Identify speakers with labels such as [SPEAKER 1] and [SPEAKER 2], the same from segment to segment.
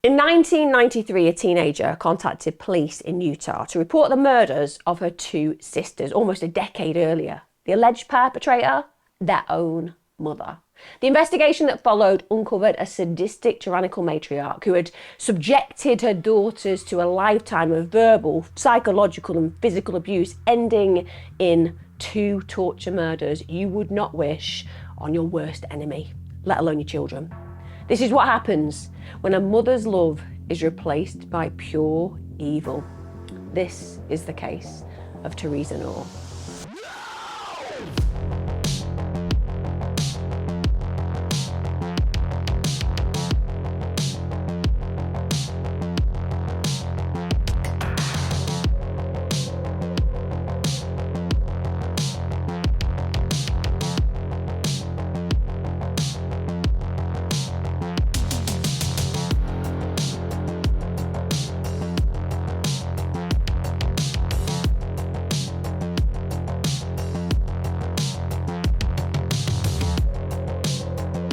[SPEAKER 1] In 1993, a teenager contacted police in Utah to report the murders of her two sisters almost a decade earlier. The alleged perpetrator, their own mother. The investigation that followed uncovered a sadistic, tyrannical matriarch who had subjected her daughters to a lifetime of verbal, psychological and physical abuse, ending in two torture murders you would not wish on your worst enemy, let alone your children. This is what happens when a mother's love is replaced by pure evil. This is the case of Theresa Knorr.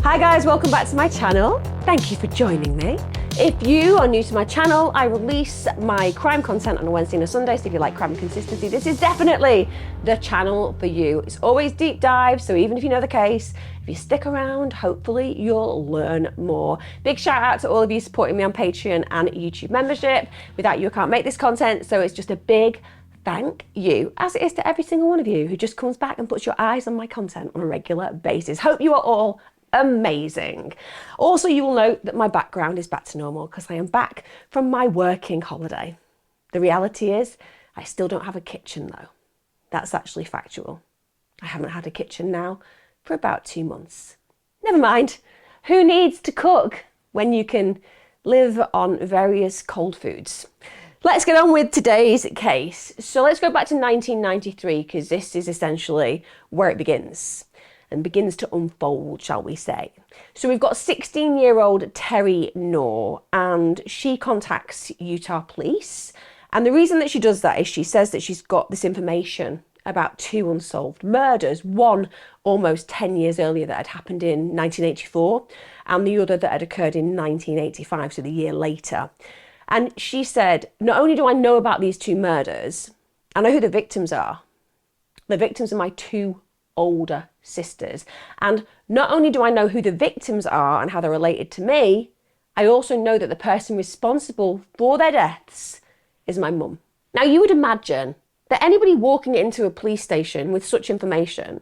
[SPEAKER 1] Hi guys, welcome back to my channel. Thank you for joining me. If you are new to my channel, I release my crime content on a Wednesday and a Sunday, so if you like crime and consistency, this is definitely the channel for you. It's always deep dive, so even if you know the case, if you stick around, hopefully you'll learn more. Big shout out to all of you supporting me on Patreon and YouTube membership. Without you, I can't make this content, so it's just a big thank you, as it is to every single one of you who just comes back and puts your eyes on my content on a regular basis. Hope you are all amazing. Also, you will note that my background is back to normal because I am back from my working holiday. The reality is I still don't have a kitchen though. That's actually factual. I haven't had a kitchen now for about 2 months. Never mind. Who needs to cook when you can live on various cold foods? Let's get on with today's case. So let's go back to 1993 because this is essentially where it begins and begins to unfold, shall we say. So we've got 16-year-old Theresa Knorr, and she contacts Utah police. And the reason that she does that is she says that she's got this information about two unsolved murders, one almost 10 years earlier that had happened in 1984, and the other that had occurred in 1985, so the year later. And she said, not only do I know about these two murders, I know who the victims are. The victims are my two older sisters. And not only do I know who the victims are and how they're related to me, I also know that the person responsible for their deaths is my mum. Now, you would imagine that anybody walking into a police station with such information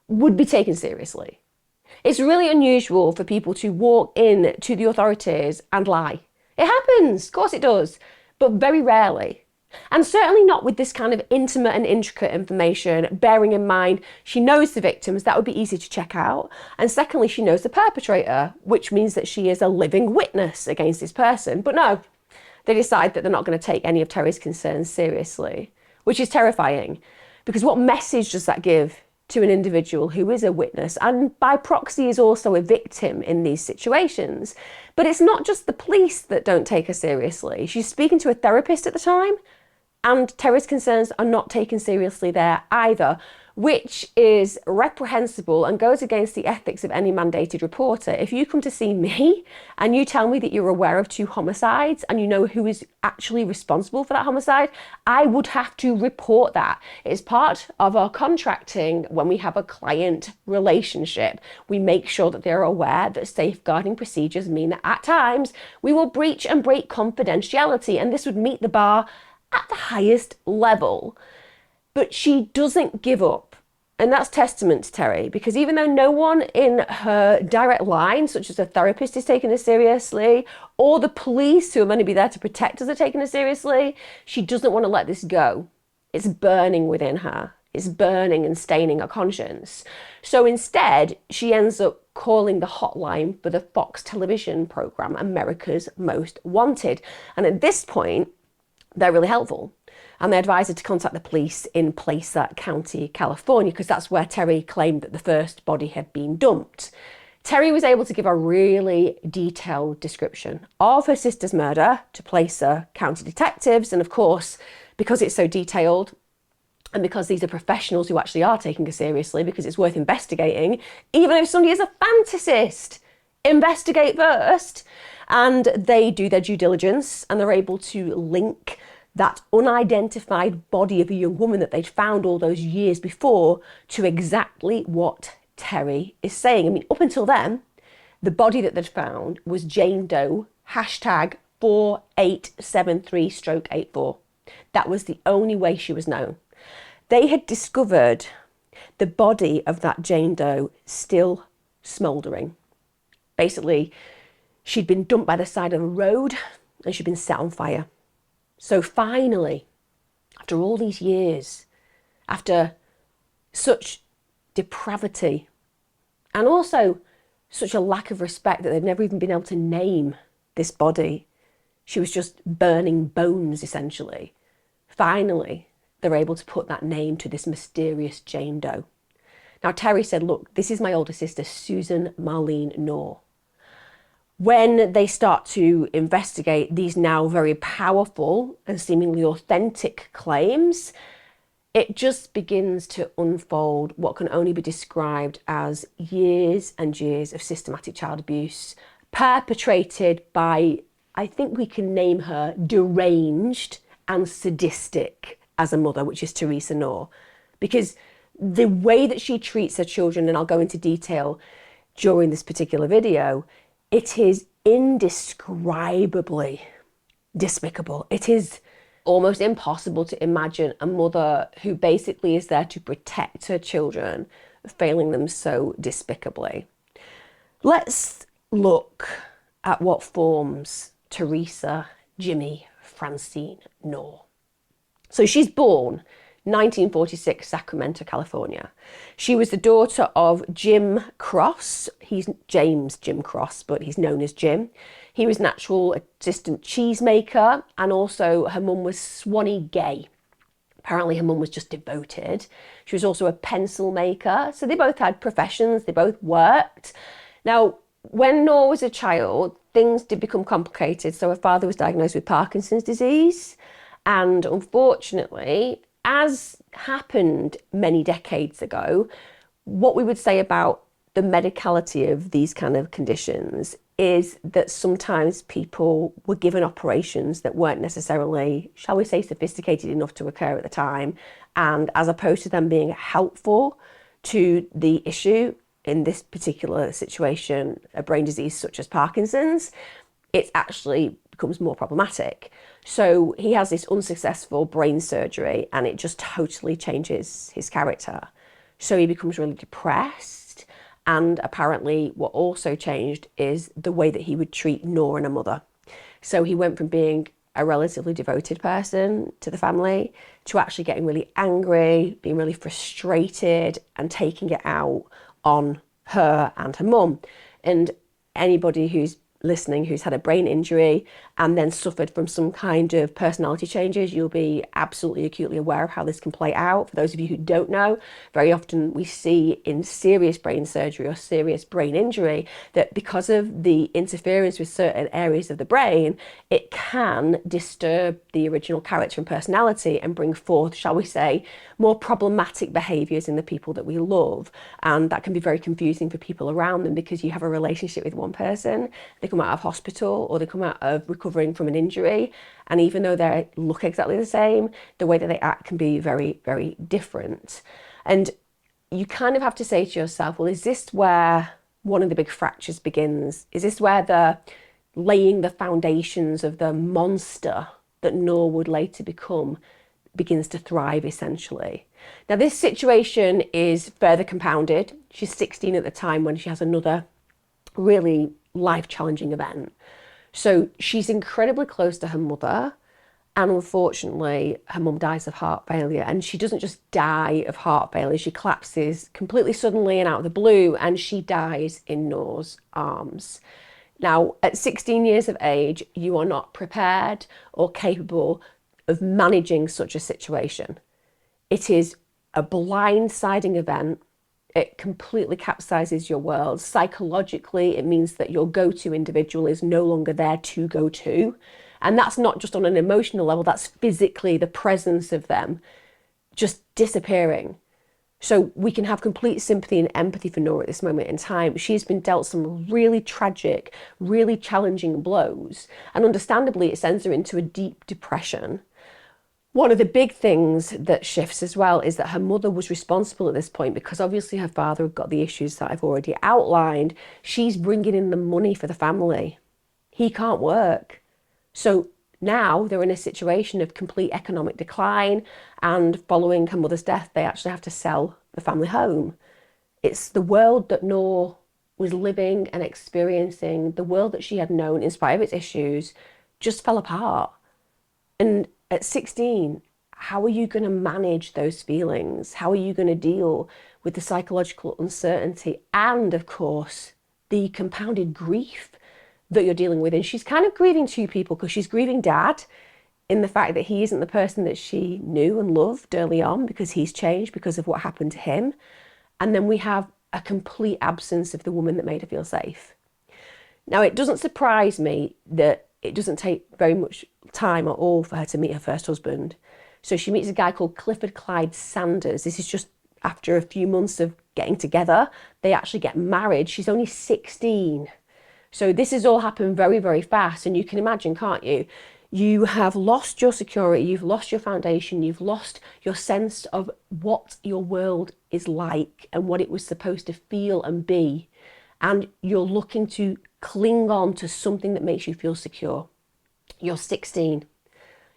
[SPEAKER 1] would be taken seriously. It's really unusual for people to walk in to the authorities and lie. It happens, of course it does, but very rarely. And certainly not with this kind of intimate and intricate information, bearing in mind she knows the victims, that would be easy to check out. And secondly, she knows the perpetrator, which means that she is a living witness against this person. But no, they decide that they're not going to take any of Terry's concerns seriously, which is terrifying. Because what message does that give to an individual who is a witness and by proxy is also a victim in these situations? But it's not just the police that don't take her seriously. She's speaking to a therapist at the time, and Terry's concerns are not taken seriously there either, which is reprehensible and goes against the ethics of any mandated reporter. If you come to see me and you tell me that you're aware of two homicides and you know who is actually responsible for that homicide, I would have to report that. It's part of our contracting when we have a client relationship. We make sure that they're aware that safeguarding procedures mean that at times we will breach and break confidentiality, and this would meet the bar at the highest level. But she doesn't give up. And that's testament to Terry, because even though no one in her direct line, such as a therapist, is taking her seriously, or the police who are meant to be there to protect us are taking her seriously, she doesn't want to let this go. It's burning within her. It's burning and staining her conscience. So instead, she ends up calling the hotline for the Fox television program, America's Most Wanted. And at this point, they're really helpful. And they advised her to contact the police in Placer County, California, because that's where Terry claimed that the first body had been dumped. Terry was able to give a really detailed description of her sister's murder to Placer County detectives. And of course, because it's so detailed, and because these are professionals who actually are taking her seriously, because it's worth investigating, even if somebody is a fantasist, investigate first. And they do their due diligence and they're able to link that unidentified body of a young woman that they'd found all those years before to exactly what Terry is saying. I mean, up until then, the body that they'd found was Jane Doe, hashtag 4873/84. That was the only way she was known. They had discovered the body of that Jane Doe still smouldering. Basically, she'd been dumped by the side of a road and she'd been set on fire. So finally, after all these years, after such depravity and also such a lack of respect that they've never even been able to name this body, she was just burning bones essentially. Finally, they're able to put that name to this mysterious Jane Doe. Now, Terry said, look, this is my older sister, Susan Marlene Knorr. When they start to investigate these now very powerful and seemingly authentic claims, it just begins to unfold what can only be described as years and years of systematic child abuse perpetrated by, I think we can name her deranged and sadistic as a mother, which is Theresa Knorr. Because the way that she treats her children, and I'll go into detail during this particular video, it is indescribably despicable. It is almost impossible to imagine a mother who basically is there to protect her children failing them so despicably. Let's look at what forms Theresa Jimmy Francine Knorr. So she's born 1946, Sacramento, California. She was the daughter of Jim Cross. He's James Jim Cross, but he's known as Jim. He was an actual assistant cheesemaker, and also her mum was Swanee Gay. Apparently her mum was just devoted. She was also a pencil maker. So they both had professions, they both worked. Now, when Knorr was a child, things did become complicated. So her father was diagnosed with Parkinson's disease. And unfortunately, as happened many decades ago, what we would say about the medicality of these kind of conditions is that sometimes people were given operations that weren't necessarily, shall we say, sophisticated enough to occur at the time. And as opposed to them being helpful to the issue, in this particular situation, a brain disease such as Parkinson's, it actually becomes more problematic. So he has this unsuccessful brain surgery and it just totally changes his character. So he becomes really depressed, and apparently what also changed is the way that he would treat Knorr and her mother. So he went from being a relatively devoted person to the family to actually getting really angry, being really frustrated and taking it out on her and her mum. And anybody who's listening who's had a brain injury and then suffered from some kind of personality changes, you'll be absolutely acutely aware of how this can play out. For those of you who don't know, very often we see in serious brain surgery or serious brain injury that because of the interference with certain areas of the brain, it can disturb the original character and personality and bring forth, shall we say, more problematic behaviours in the people that we love. And that can be very confusing for people around them because you have a relationship with one person, they come out of hospital or they come out of recovering from an injury, and even though they look exactly the same, the way that they act can be very, very different. And you kind of have to say to yourself, well, is this where one of the big fractures begins? Is this where the laying the foundations of the monster that Knorr would later become begins to thrive, essentially? Now, this situation is further compounded. She's 16 at the time when she has another really life-challenging event. So she's incredibly close to her mother, and unfortunately her mum dies of heart failure. And she doesn't just die of heart failure, she collapses completely suddenly and out of the blue, and she dies in Knorr's arms. Now, at 16 years of age, you are not prepared or capable of managing such a situation. It is a blindsiding event. It completely capsizes your world. Psychologically, it means that your go-to individual is no longer there to go to. And that's not just on an emotional level, that's physically the presence of them just disappearing. So we can have complete sympathy and empathy for Nora at this moment in time. She's been dealt some really tragic, really challenging blows, and understandably it sends her into a deep depression. One of the big things that shifts as well is that her mother was responsible at this point, because obviously her father had got the issues that I've already outlined. She's bringing in the money for the family. He can't work. So now they're in a situation of complete economic decline, and following her mother's death, they actually have to sell the family home. It's the world that Noor was living and experiencing, the world that she had known in spite of its issues, just fell apart. And at 16, how are you going to manage those feelings? How are you going to deal with the psychological uncertainty and, of course, the compounded grief that you're dealing with? And she's kind of grieving two people, because she's grieving dad in the fact that he isn't the person that she knew and loved early on, because he's changed because of what happened to him. And then we have a complete absence of the woman that made her feel safe. Now, it doesn't surprise me that it doesn't take very much time at all for her to meet her first husband. So she meets a guy called Clifford Clyde Sanders. This is just after a few months of getting together. They actually get married. She's only 16. So this has all happened very, very fast. And you can imagine, can't you? You have lost your security, you've lost your foundation, you've lost your sense of what your world is like and what it was supposed to feel and be. And you're looking to cling on to something that makes you feel secure. You're 16.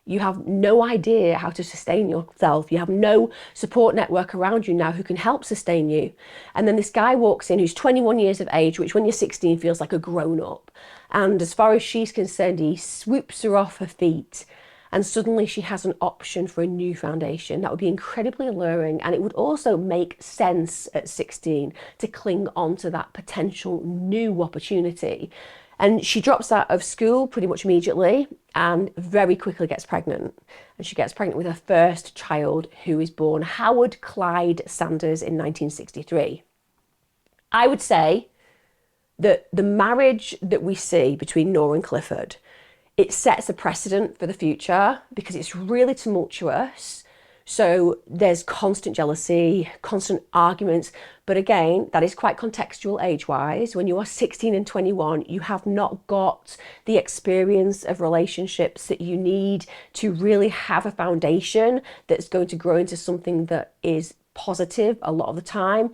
[SPEAKER 1] You have no idea how to sustain yourself. You have no support network around you now who can help sustain you. And then this guy walks in who's 21 years of age, which when you're 16 feels like a grown up. And as far as she's concerned, he swoops her off her feet. And suddenly she has an option for a new foundation. That would be incredibly alluring. And it would also make sense at 16 to cling on to that potential new opportunity. And she drops out of school pretty much immediately and very quickly gets pregnant. And she gets pregnant with her first child, who is born Howard Clyde Sanders in 1963. I would say that the marriage that we see between Noor and Clifford, it sets a precedent for the future because it's really tumultuous. So there's constant jealousy, constant arguments. But again, that is quite contextual age-wise. When you are 16 and 21, you have not got the experience of relationships that you need to really have a foundation that's going to grow into something that is positive a lot of the time.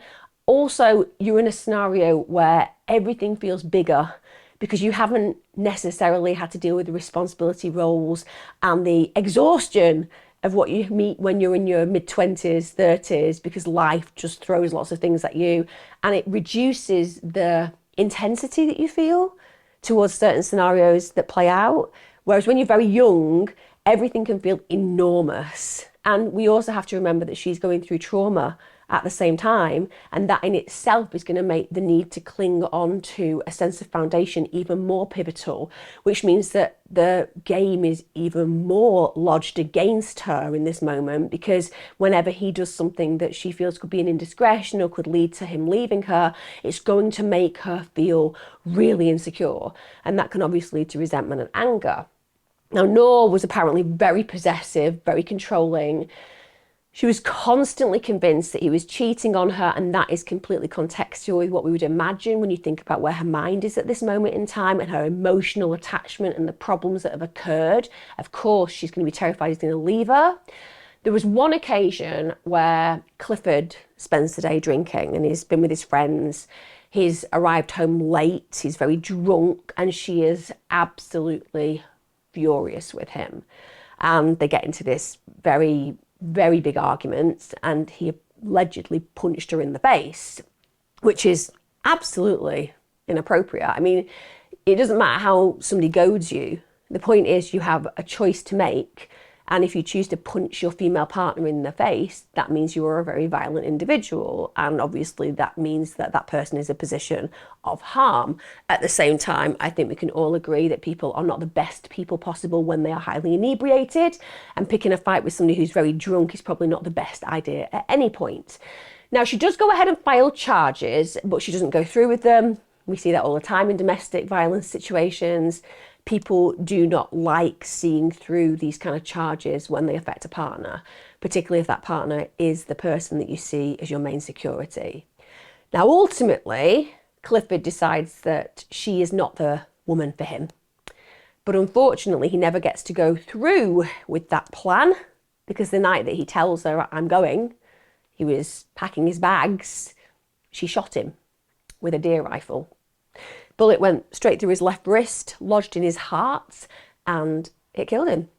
[SPEAKER 1] Also, you're in a scenario where everything feels bigger because you haven't necessarily had to deal with the responsibility roles and the exhaustion of what you meet when you're in your mid-20s, 30s, because life just throws lots of things at you, and it reduces the intensity that you feel towards certain scenarios that play out. Whereas when you're very young, everything can feel enormous. And we also have to remember that she's going through trauma at the same time, and that in itself is going to make the need to cling on to a sense of foundation even more pivotal, which means that the game is even more lodged against her in this moment, because whenever he does something that she feels could be an indiscretion or could lead to him leaving her, it's going to make her feel really insecure, and that can obviously lead to resentment and anger. Now, Noor was apparently very possessive, very controlling. She was constantly convinced that he was cheating on her, and that is completely contextual with what we would imagine when you think about where her mind is at this moment in time and her emotional attachment and the problems that have occurred. Of course, she's going to be terrified he's going to leave her. There was one occasion where Clifford spends the day drinking and he's been with his friends. He's arrived home late, he's very drunk, and she is absolutely furious with him. And they get into this very big argument, and he allegedly punched her in the face, which is absolutely inappropriate. I mean, it doesn't matter how somebody goads you. The point is you have a choice to make, and if you choose to punch your female partner in the face, that means you are a very violent individual, and obviously that means that that person is a position of harm. At the same time, I think we can all agree that people are not the best people possible when they are highly inebriated, and picking a fight with somebody who's very drunk is probably not the best idea at any point. Now, she does go ahead and file charges, but she doesn't go through with them. We see that all the time in domestic violence situations. people do not like seeing through these kind of charges when they affect a partner, particularly if that partner is the person that you see as your main security. Now, ultimately, Clifford decides that she is not the woman for him. But unfortunately, he never gets to go through with that plan, because the night that he tells her, I'm going, he was packing his bags, she shot him with a deer rifle. Bullet went straight through his left wrist, lodged in his heart, and it killed him.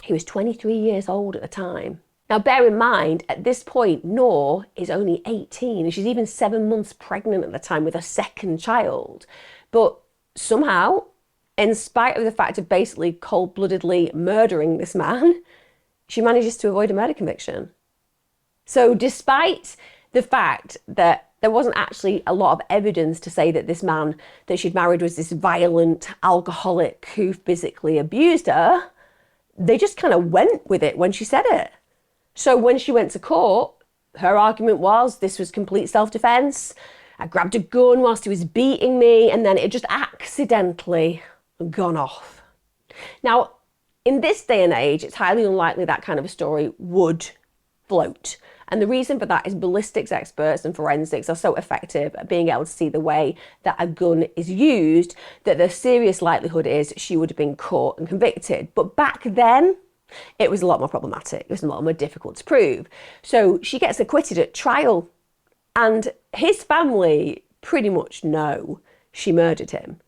[SPEAKER 1] He was 23 years old at the time. Now, bear in mind, at this point, Knorr is only 18, and she's even 7 months pregnant at the time with a second child. But somehow, in spite of the fact of basically cold-bloodedly murdering this man, she manages to avoid a murder conviction. So despite the fact that there wasn't actually a lot of evidence to say that this man that she'd married was this violent alcoholic who physically abused her, they just kind of went with it when she said it. So when she went to court, her argument was this was complete self-defense. I grabbed a gun whilst he was beating me, and then it just accidentally gone off. Now, in this day and age, it's highly unlikely that kind of a story would float. And the reason for that is ballistics experts and forensics are so effective at being able to see the way that a gun is used that the serious likelihood is she would have been caught and convicted. But back then, it was a lot more problematic. It was a lot more difficult to prove. So she gets acquitted at trial, and his family pretty much know she murdered him,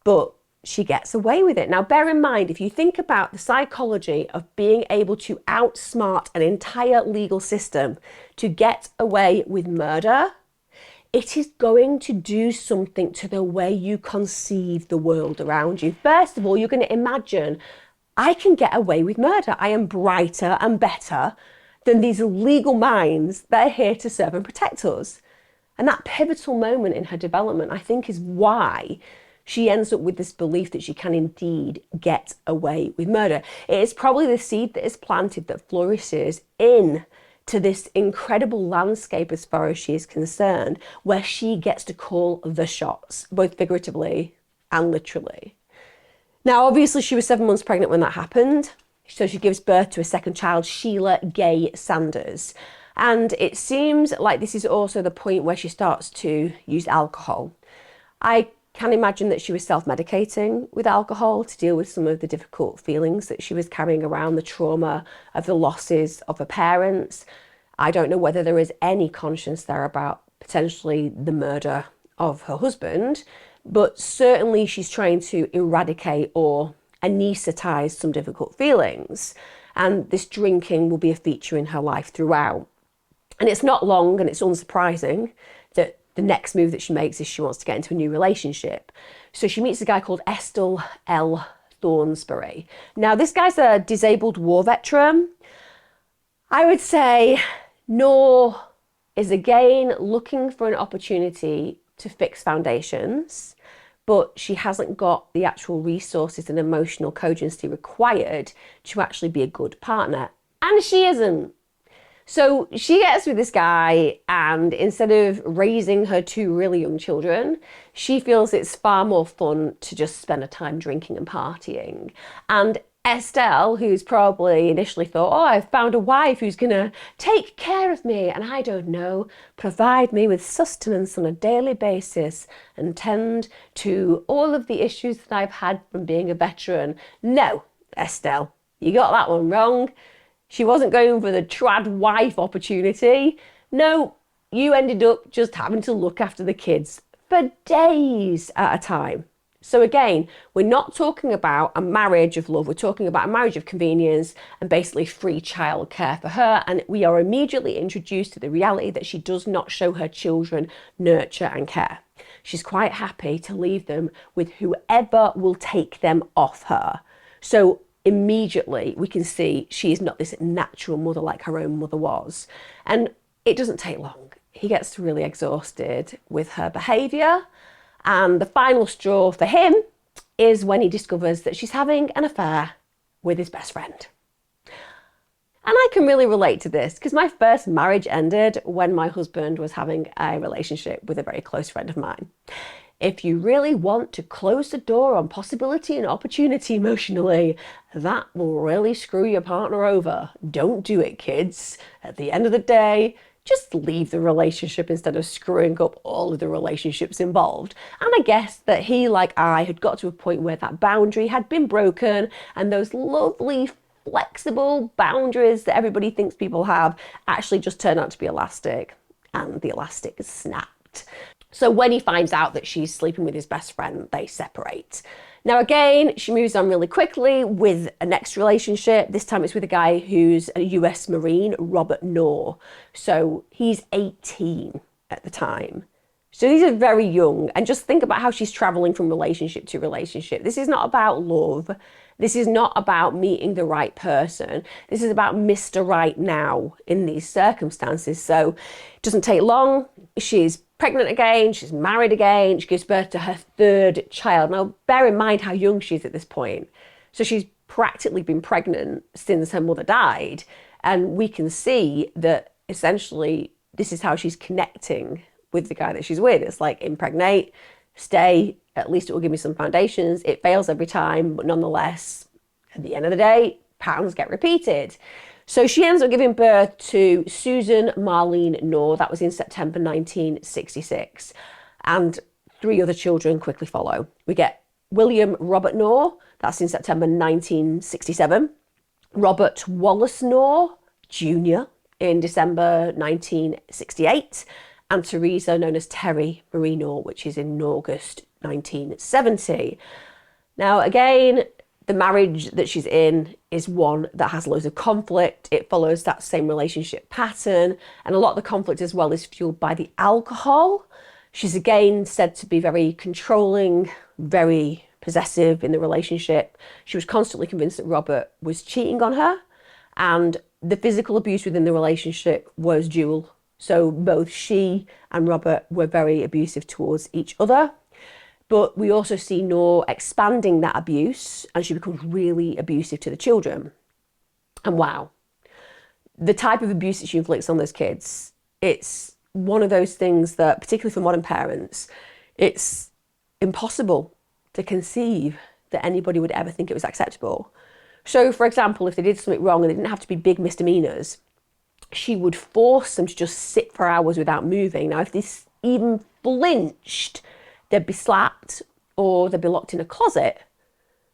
[SPEAKER 1] but she gets away with it. Now, bear in mind, if you think about the psychology of being able to outsmart an entire legal system to get away with murder, it is going to do something to the way you conceive the world around you. First of all, you're going to imagine, I can get away with murder. I am brighter and better than these legal minds that are here to serve and protect us. And that pivotal moment in her development, I think, is why she ends up with this belief that she can indeed get away with murder. It is probably the seed that is planted that flourishes in to this incredible landscape as far as she is concerned, where she gets to call the shots, both figuratively and literally. Now, obviously, she was 7 months pregnant when that happened. So she gives birth to a second child, Sheila Gay Sanders. And it seems like this is also the point where she starts to use alcohol. I can imagine that she was self-medicating with alcohol to deal with some of the difficult feelings that she was carrying around, the trauma of the losses of her parents. I don't know whether there is any conscience there about potentially the murder of her husband, but certainly she's trying to eradicate or anesthetize some difficult feelings. And this drinking will be a feature in her life throughout. And it's not long, and it's unsurprising that the next move that she makes is she wants to get into a new relationship. So she meets a guy called Estill L. Thornsbury. Now, this guy's a disabled war veteran. I would say Knorr is again looking for an opportunity to fix foundations, but she hasn't got the actual resources and emotional cogency required to actually be a good partner. And she isn't. So she gets with this guy, and instead of raising her two really young children, she feels it's far more fun to just spend her time drinking and partying. And Estelle, who's probably initially thought, oh, I've found a wife who's going to take care of me and, I don't know, provide me with sustenance on a daily basis and tend to all of the issues that I've had from being a veteran. No, Estelle, you got that one wrong. She wasn't going for the trad wife opportunity. No, you ended up just having to look after the kids for days at a time. So again, we're not talking about a marriage of love. We're talking about a marriage of convenience and basically free childcare for her. And we are immediately introduced to the reality that she does not show her children nurture and care. She's quite happy to leave them with whoever will take them off her. So immediately we can see she is not this natural mother like her own mother was. And it doesn't take long. He gets really exhausted with her behaviour. And the final straw for him is when he discovers that she's having an affair with his best friend. And I can really relate to this because my first marriage ended when my husband was having a relationship with a very close friend of mine. If you really want to close the door on possibility and opportunity emotionally, that will really screw your partner over. Don't do it, kids. At the end of the day, just leave the relationship instead of screwing up all of the relationships involved. And I guess that he, like I, had got to a point where that boundary had been broken, and those lovely flexible boundaries that everybody thinks people have actually just turned out to be elastic, and the elastic snapped. So when he finds out that she's sleeping with his best friend, they separate. Now again, she moves on really quickly with a next relationship. This time it's with a guy who's a US Marine, Robert Knorr. So he's 18 at the time. So these are very young, and just think about how she's traveling from relationship to relationship. This is not about love. This is not about meeting the right person. This is about Mr. Right Now in these circumstances. So it doesn't take long. She's pregnant again, she's married again, she gives birth to her third child. Now, bear in mind how young she is at this point. So she's practically been pregnant since her mother died. And we can see that essentially this is how she's connecting with the guy that she's with. It's like impregnate, stay, at least it will give me some foundations. It fails every time, but nonetheless, at the end of the day, patterns get repeated. So she ends up giving birth to Susan Marlene Knorr. That was in September 1966. And 3 other children quickly follow. We get William Robert Knorr. That's in September 1967. Robert Wallace Knorr Jr. in December 1968. And Theresa, known as Terry Marie Knorr, which is in August 1970. Now, again, the marriage that she's in is one that has loads of conflict. It follows that same relationship pattern. And a lot of the conflict as well is fueled by the alcohol. She's again said to be very controlling, very possessive in the relationship. She was constantly convinced that Robert was cheating on her. And the physical abuse within the relationship was dual. So both she and Robert were very abusive towards each other. But we also see Knorr expanding that abuse, and she becomes really abusive to the children. And wow, the type of abuse that she inflicts on those kids, it's one of those things that, particularly for modern parents, it's impossible to conceive that anybody would ever think it was acceptable. So, for example, if they did something wrong and they didn't have to be big misdemeanors, she would force them to just sit for hours without moving. Now, if they even flinched, they'd be slapped or they'd be locked in a closet,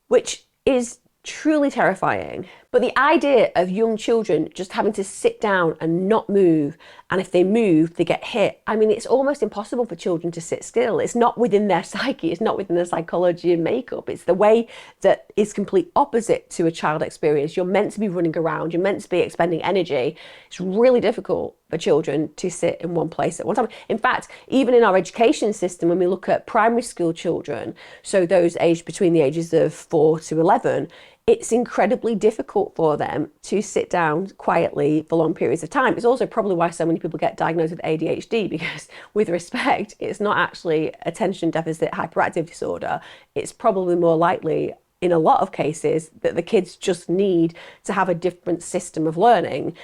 [SPEAKER 1] which is truly terrifying. But the idea of young children just having to sit down and not move, and if they move, they get hit. I mean, it's almost impossible for children to sit still. It's not within their psyche, it's not within their psychology and makeup. It's the way that is complete opposite to a child experience. You're meant to be running around, you're meant to be expending energy. It's really difficult for children to sit in one place at one time. In fact, even in our education system, when we look at primary school children, so those aged between the ages of 4 to 11, it's incredibly difficult for them to sit down quietly for long periods of time. It's also probably why so many people get diagnosed with ADHD, because with respect, it's not actually attention deficit hyperactive disorder. It's probably more likely, in a lot of cases, that the kids just need to have a different system of learning.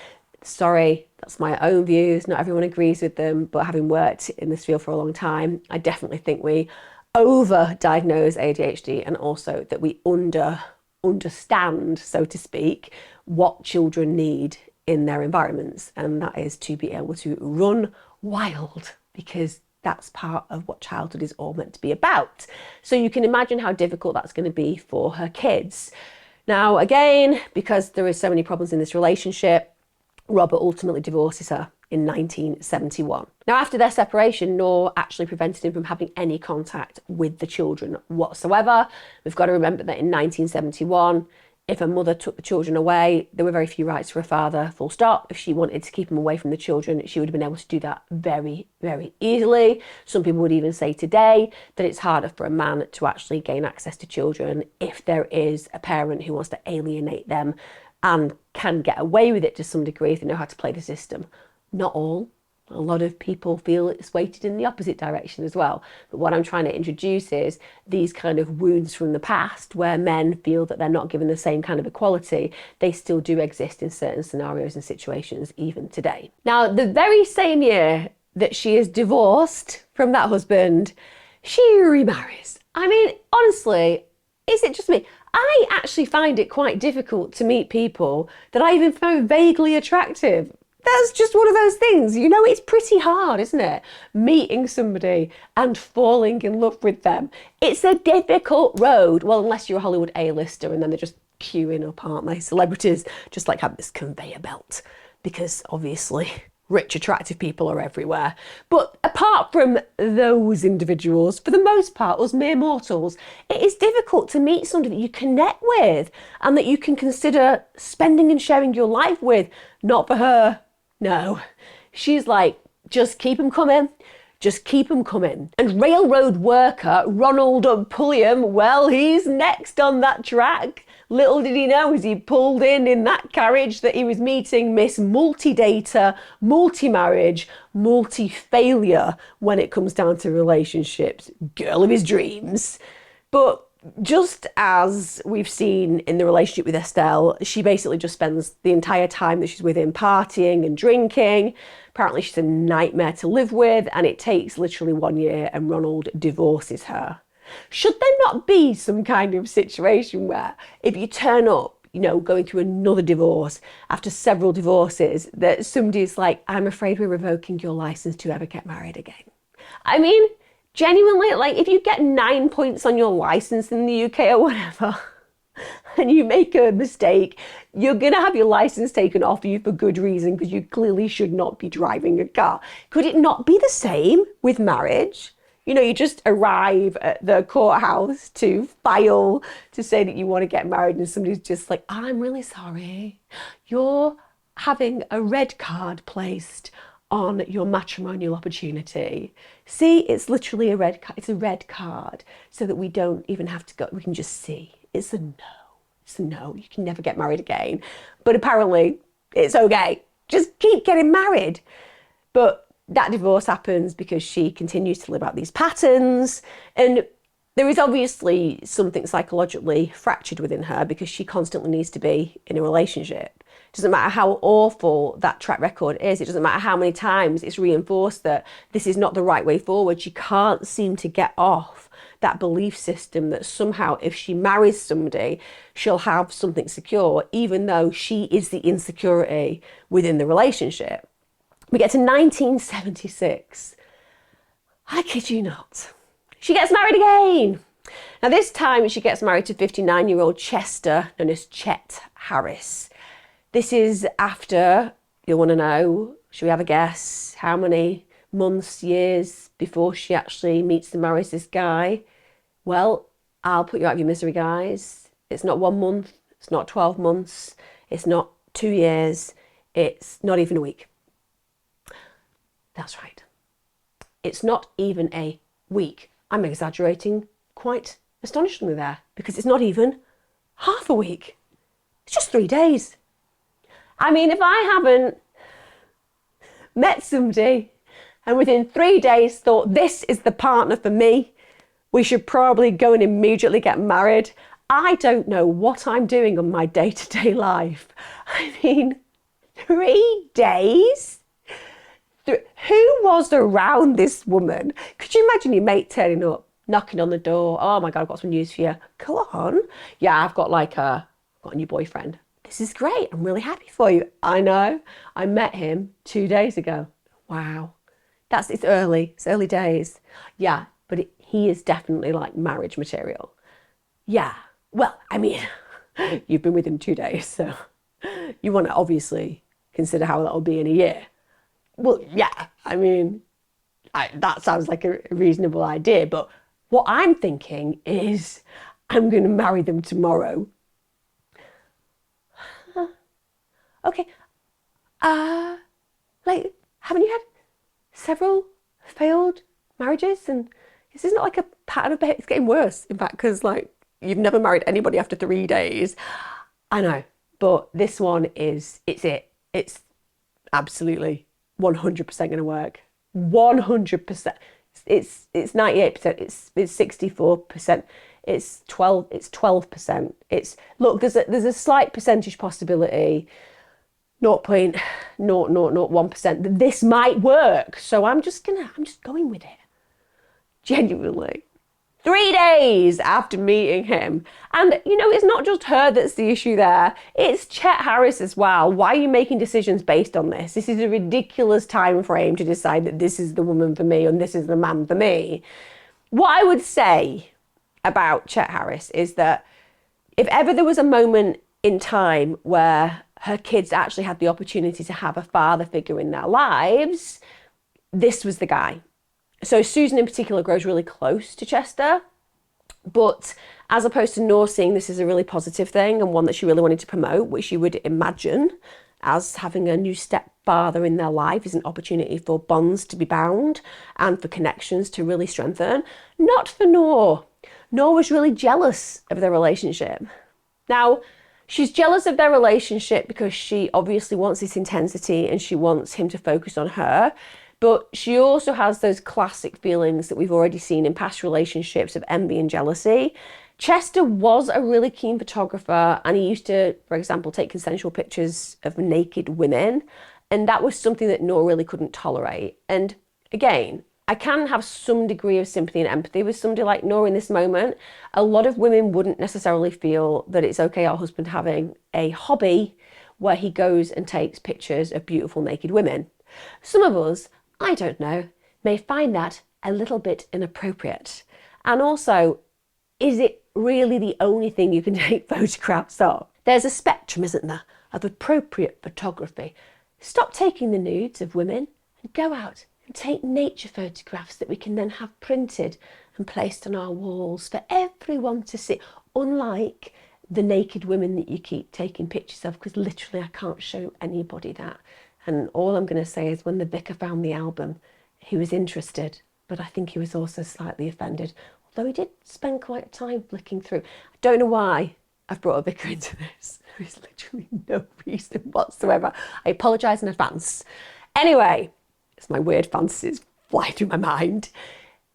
[SPEAKER 1] Sorry, that's my own views. Not everyone agrees with them, but having worked in this field for a long time, I definitely think we over-diagnose ADHD, and also that we understand, so to speak, what children need in their environments, and that is to be able to run wild, because that's part of what childhood is all meant to be about. So you can imagine how difficult that's going to be for her kids. Now, again, because there is so many problems in this relationship, Robert ultimately divorces her in 1971. Now, after their separation, Knorr actually prevented him from having any contact with the children whatsoever. We've got to remember that in 1971, if a mother took the children away, there were very few rights for a father, full stop. If she wanted to keep them away from the children, she would have been able to do that very, very easily. Some people would even say today that it's harder for a man to actually gain access to children if there is a parent who wants to alienate them, and can get away with it to some degree if they know how to play the system. Not all. A lot of people feel it's weighted in the opposite direction as well. But what I'm trying to introduce is these kind of wounds from the past where men feel that they're not given the same kind of equality. They still do exist in certain scenarios and situations even today. Now, the very same year that she is divorced from that husband, she remarries. I mean, honestly, is it just me? I actually find it quite difficult to meet people that I even find vaguely attractive. That's just one of those things, you know, it's pretty hard, isn't it? Meeting somebody and falling in love with them. It's a difficult road. Well, unless you're a Hollywood A-lister and then they're just queuing up, aren't they? Celebrities just like have this conveyor belt because obviously rich, attractive people are everywhere. But apart from those individuals, for the most part, us mere mortals, it is difficult to meet somebody that you connect with and that you can consider spending and sharing your life with. Not for her. No. She's like, just keep them coming. Just keep them coming. And railroad worker Ronald Pulliam, well, he's next on that track. Little did he know as he pulled in that carriage that he was meeting Miss Multi-Dater, multi-marriage, multi-failure when it comes down to relationships. Girl of his dreams. But just as we've seen in the relationship with Estelle, she basically just spends the entire time that she's with him partying and drinking. Apparently she's a nightmare to live with, and it takes literally 1 year and Ronald divorces her. Should there not be some kind of situation where if you turn up, you know, going through another divorce after several divorces, that somebody's like, I'm afraid we're revoking your license to ever get married again? I mean, genuinely, like if you get 9 points on your license in the UK or whatever, and you make a mistake, you're going to have your license taken off you for good reason because you clearly should not be driving a car. Could it not be the same with marriage? You know, you just arrive at the courthouse to file to say that you want to get married and somebody's just like, I'm really sorry. You're having a red card placed on your matrimonial opportunity. See, it's literally a red card. It's a red card so that we don't even have to go. We can just see. It's a no. It's a no. You can never get married again. But apparently it's okay. Just keep getting married. But that divorce happens because she continues to live out these patterns, and there is obviously something psychologically fractured within her because she constantly needs to be in a relationship. It doesn't matter how awful that track record is. It doesn't matter how many times it's reinforced that this is not the right way forward. She can't seem to get off that belief system that somehow if she marries somebody, she'll have something secure, even though she is the insecurity within the relationship. We get to 1976. I kid you not. She gets married again. Now this time she gets married to 59-year-old Chester, known as Chet Harris. This is after, you'll want to know, should we have a guess, how many months, years before she actually meets and marries this guy? Well, I'll put you out of your misery, guys. It's not 1 month, it's not 12 months, it's not 2 years, it's not even a week. That's right. It's not even a week. I'm exaggerating quite astonishingly there because it's not even half a week. It's just 3 days. I mean, if I haven't met somebody and within 3 days thought this is the partner for me, we should probably go and immediately get married, I don't know what I'm doing on my day-to-day life. I mean, 3 days? Who was around this woman? Could you imagine your mate turning up, knocking on the door? Oh my God, I've got some news for you. Go on. Yeah, I've got a new boyfriend. This is great. I'm really happy for you. I know. I met him 2 days ago. Wow. It's early. It's early days. Yeah, but he is definitely like marriage material. Yeah. Well, I mean, you've been with him 2 days, so you want to obviously consider how that'll be in a year. Well, yeah, I mean, that sounds like a reasonable idea, but what I'm thinking is I'm going to marry them tomorrow. Okay, like, haven't you had several failed marriages? And is this not like a pattern of behavior? It's getting worse, in fact, because like, you've never married anybody after 3 days. I know, but this one is, it's absolutely 100% going to work. 100%. It's 98%. It's 64%. It's 12%. Look, there's a slight percentage possibility, 0.0001%, that this might work. So I'm just going with it. Genuinely. 3 days after meeting him. And, you know, it's not just her that's the issue there. It's Chet Harris as well. Why are you making decisions based on this? This is a ridiculous time frame to decide that this is the woman for me and this is the man for me. What I would say about Chet Harris is that if ever there was a moment in time where her kids actually had the opportunity to have a father figure in their lives, this was the guy. So Susan in particular grows really close to Chester, but as opposed to Knorr seeing this as a really positive thing and one that she really wanted to promote, which you would imagine as having a new stepfather in their life is an opportunity for bonds to be bound and for connections to really strengthen, not for Knorr. Knorr was really jealous of their relationship. Now, she's jealous of their relationship because she obviously wants this intensity and she wants him to focus on her. But she also has those classic feelings that we've already seen in past relationships of envy and jealousy. Chester was a really keen photographer and he used to, for example, take consensual pictures of naked women. And that was something that Knorr really couldn't tolerate. And again, I can have some degree of sympathy and empathy with somebody like Knorr in this moment. A lot of women wouldn't necessarily feel that it's okay our husband having a hobby where he goes and takes pictures of beautiful naked women. Some of us, I don't know, may find that a little bit inappropriate. And also, is it really the only thing you can take photographs of? There's a spectrum, isn't there, of appropriate photography. Stop taking the nudes of women and go out and take nature photographs that we can then have printed and placed on our walls for everyone to see. Unlike the naked women that you keep taking pictures of, because literally I can't show anybody that. And all I'm going to say is when the vicar found the album, he was interested, but I think he was also slightly offended. Although he did spend quite a time flicking through. I don't know why I've brought a vicar into this. There's literally no reason whatsoever. I apologise in advance. Anyway, it's my weird fantasies fly through my mind.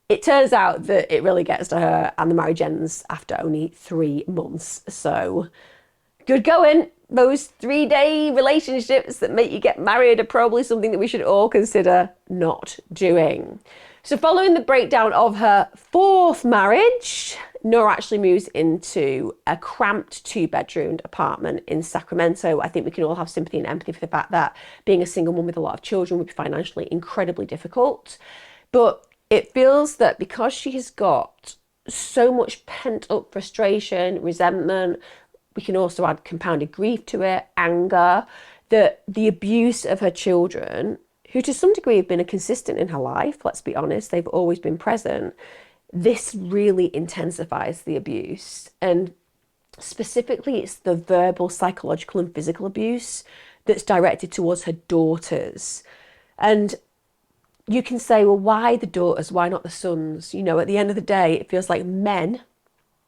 [SPEAKER 1] It turns out that it really gets to her and the marriage ends after only 3 months. So good going. Those 3-day relationships that make you get married are probably something that we should all consider not doing. So following the breakdown of her 4th marriage, Knorr actually moves into a cramped 2-bedroomed apartment in Sacramento. I think we can all have sympathy and empathy for the fact that being a single mum with a lot of children would be financially incredibly difficult. But it feels that because she has got so much pent up frustration, resentment, we can also add compounded grief to it, anger, that the abuse of her children, who to some degree have been a consistent in her life, let's be honest, they've always been present, this really intensifies the abuse. And specifically, it's the verbal, psychological and physical abuse that's directed towards her daughters. And you can say, well, why the daughters? Why not the sons? You know, at the end of the day, it feels like men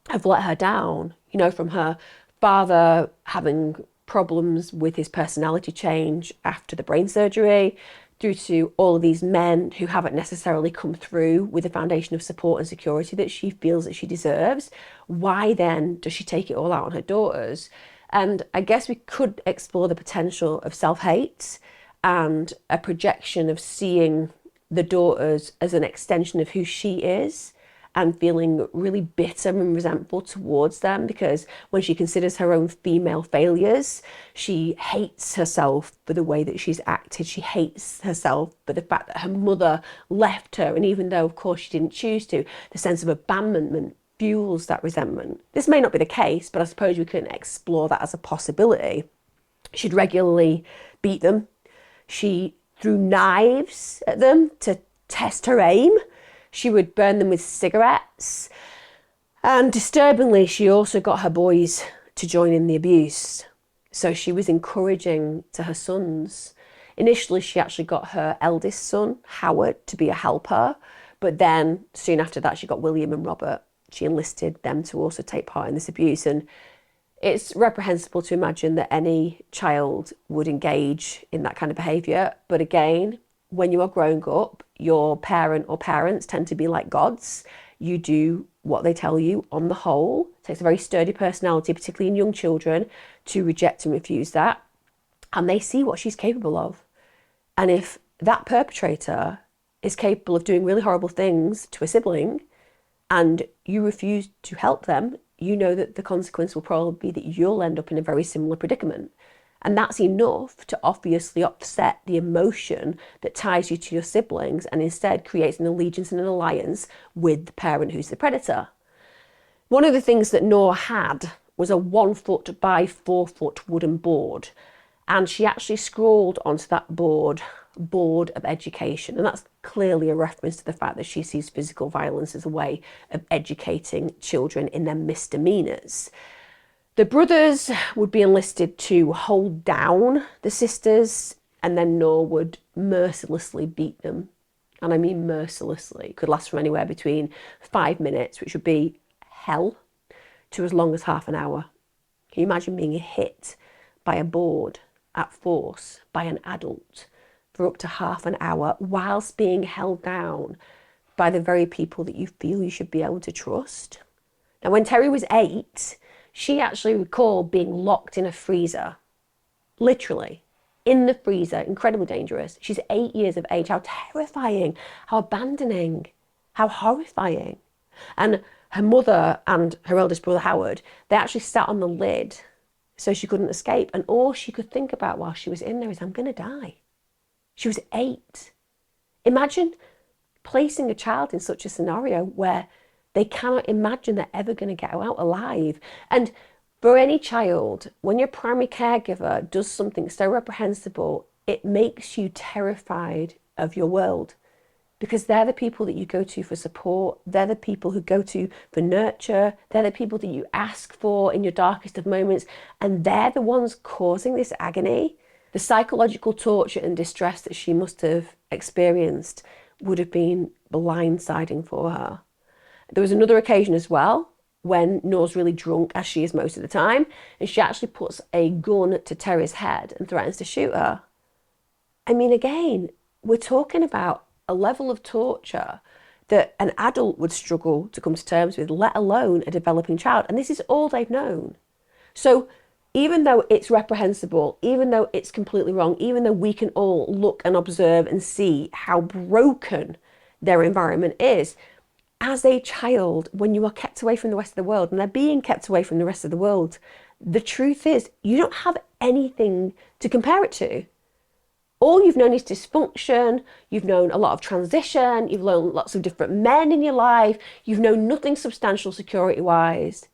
[SPEAKER 1] have let her down, you know, from her father having problems with his personality change after the brain surgery, through to all of these men who haven't necessarily come through with the foundation of support and security that she feels that she deserves. Why then does she take it all out on her daughters? And I guess we could explore the potential of self-hate and a projection of seeing the daughters as an extension of who she is, and feeling really bitter and resentful towards them because when she considers her own female failures, she hates herself for the way that she's acted. She hates herself for the fact that her mother left her. And even though, of course, she didn't choose to, the sense of abandonment fuels that resentment. This may not be the case, but I suppose we can explore that as a possibility. She'd regularly beat them. She threw knives at them to test her aim. She would burn them with cigarettes. And disturbingly, she also got her boys to join in the abuse. So she was encouraging to her sons. Initially, she actually got her eldest son, Howard, to be a helper. But then soon after that, she got William and Robert. She enlisted them to also take part in this abuse. And it's reprehensible to imagine that any child would engage in that kind of behaviour. But again, when you are growing up, your parent or parents tend to be like gods. You do what they tell you on the whole. It takes a very sturdy personality, particularly in young children, to reject and refuse that. And they see what she's capable of. And if that perpetrator is capable of doing really horrible things to a sibling and you refuse to help them, you know that the consequence will probably be that you'll end up in a very similar predicament. And that's enough to obviously offset the emotion that ties you to your siblings and instead creates an allegiance and an alliance with the parent who's the predator. One of the things that Knorr had was a 1 foot by 4 foot wooden board. And she actually scrawled onto that board of education. And that's clearly a reference to the fact that she sees physical violence as a way of educating children in their misdemeanors. The brothers would be enlisted to hold down the sisters, and then Knorr would mercilessly beat them. And I mean mercilessly. It could last from anywhere between 5 minutes, which would be hell, to as long as half an hour. Can you imagine being hit by a board at force by an adult for up to half an hour whilst being held down by the very people that you feel you should be able to trust? Now, when Terry was 8, she actually recalled being locked in a freezer, literally in the freezer, incredibly dangerous. She's 8 years of age. How terrifying, how abandoning, how horrifying. And her mother and her eldest brother Howard, they actually sat on the lid so she couldn't escape. And all she could think about while she was in there is, I'm going to die. She was 8. Imagine placing a child in such a scenario where they cannot imagine they're ever going to get out alive. And for any child, when your primary caregiver does something so reprehensible, it makes you terrified of your world, because they're the people that you go to for support. They're the people who go to for nurture. They're the people that you ask for in your darkest of moments. And they're the ones causing this agony. The psychological torture and distress that she must have experienced would have been blindsiding for her. There was another occasion as well when Knorr's really drunk, as she is most of the time, and she actually puts a gun to Terry's head and threatens to shoot her. I mean, again, we're talking about a level of torture that an adult would struggle to come to terms with, let alone a developing child. And this is all they've known. So even though it's reprehensible, even though it's completely wrong, even though we can all look and observe and see how broken their environment is, as a child, when you are kept away from the rest of the world, and they're being kept away from the rest of the world, the truth is you don't have anything to compare it to. All you've known is dysfunction, you've known a lot of transition, you've known lots of different men in your life, you've known nothing substantial security-wise.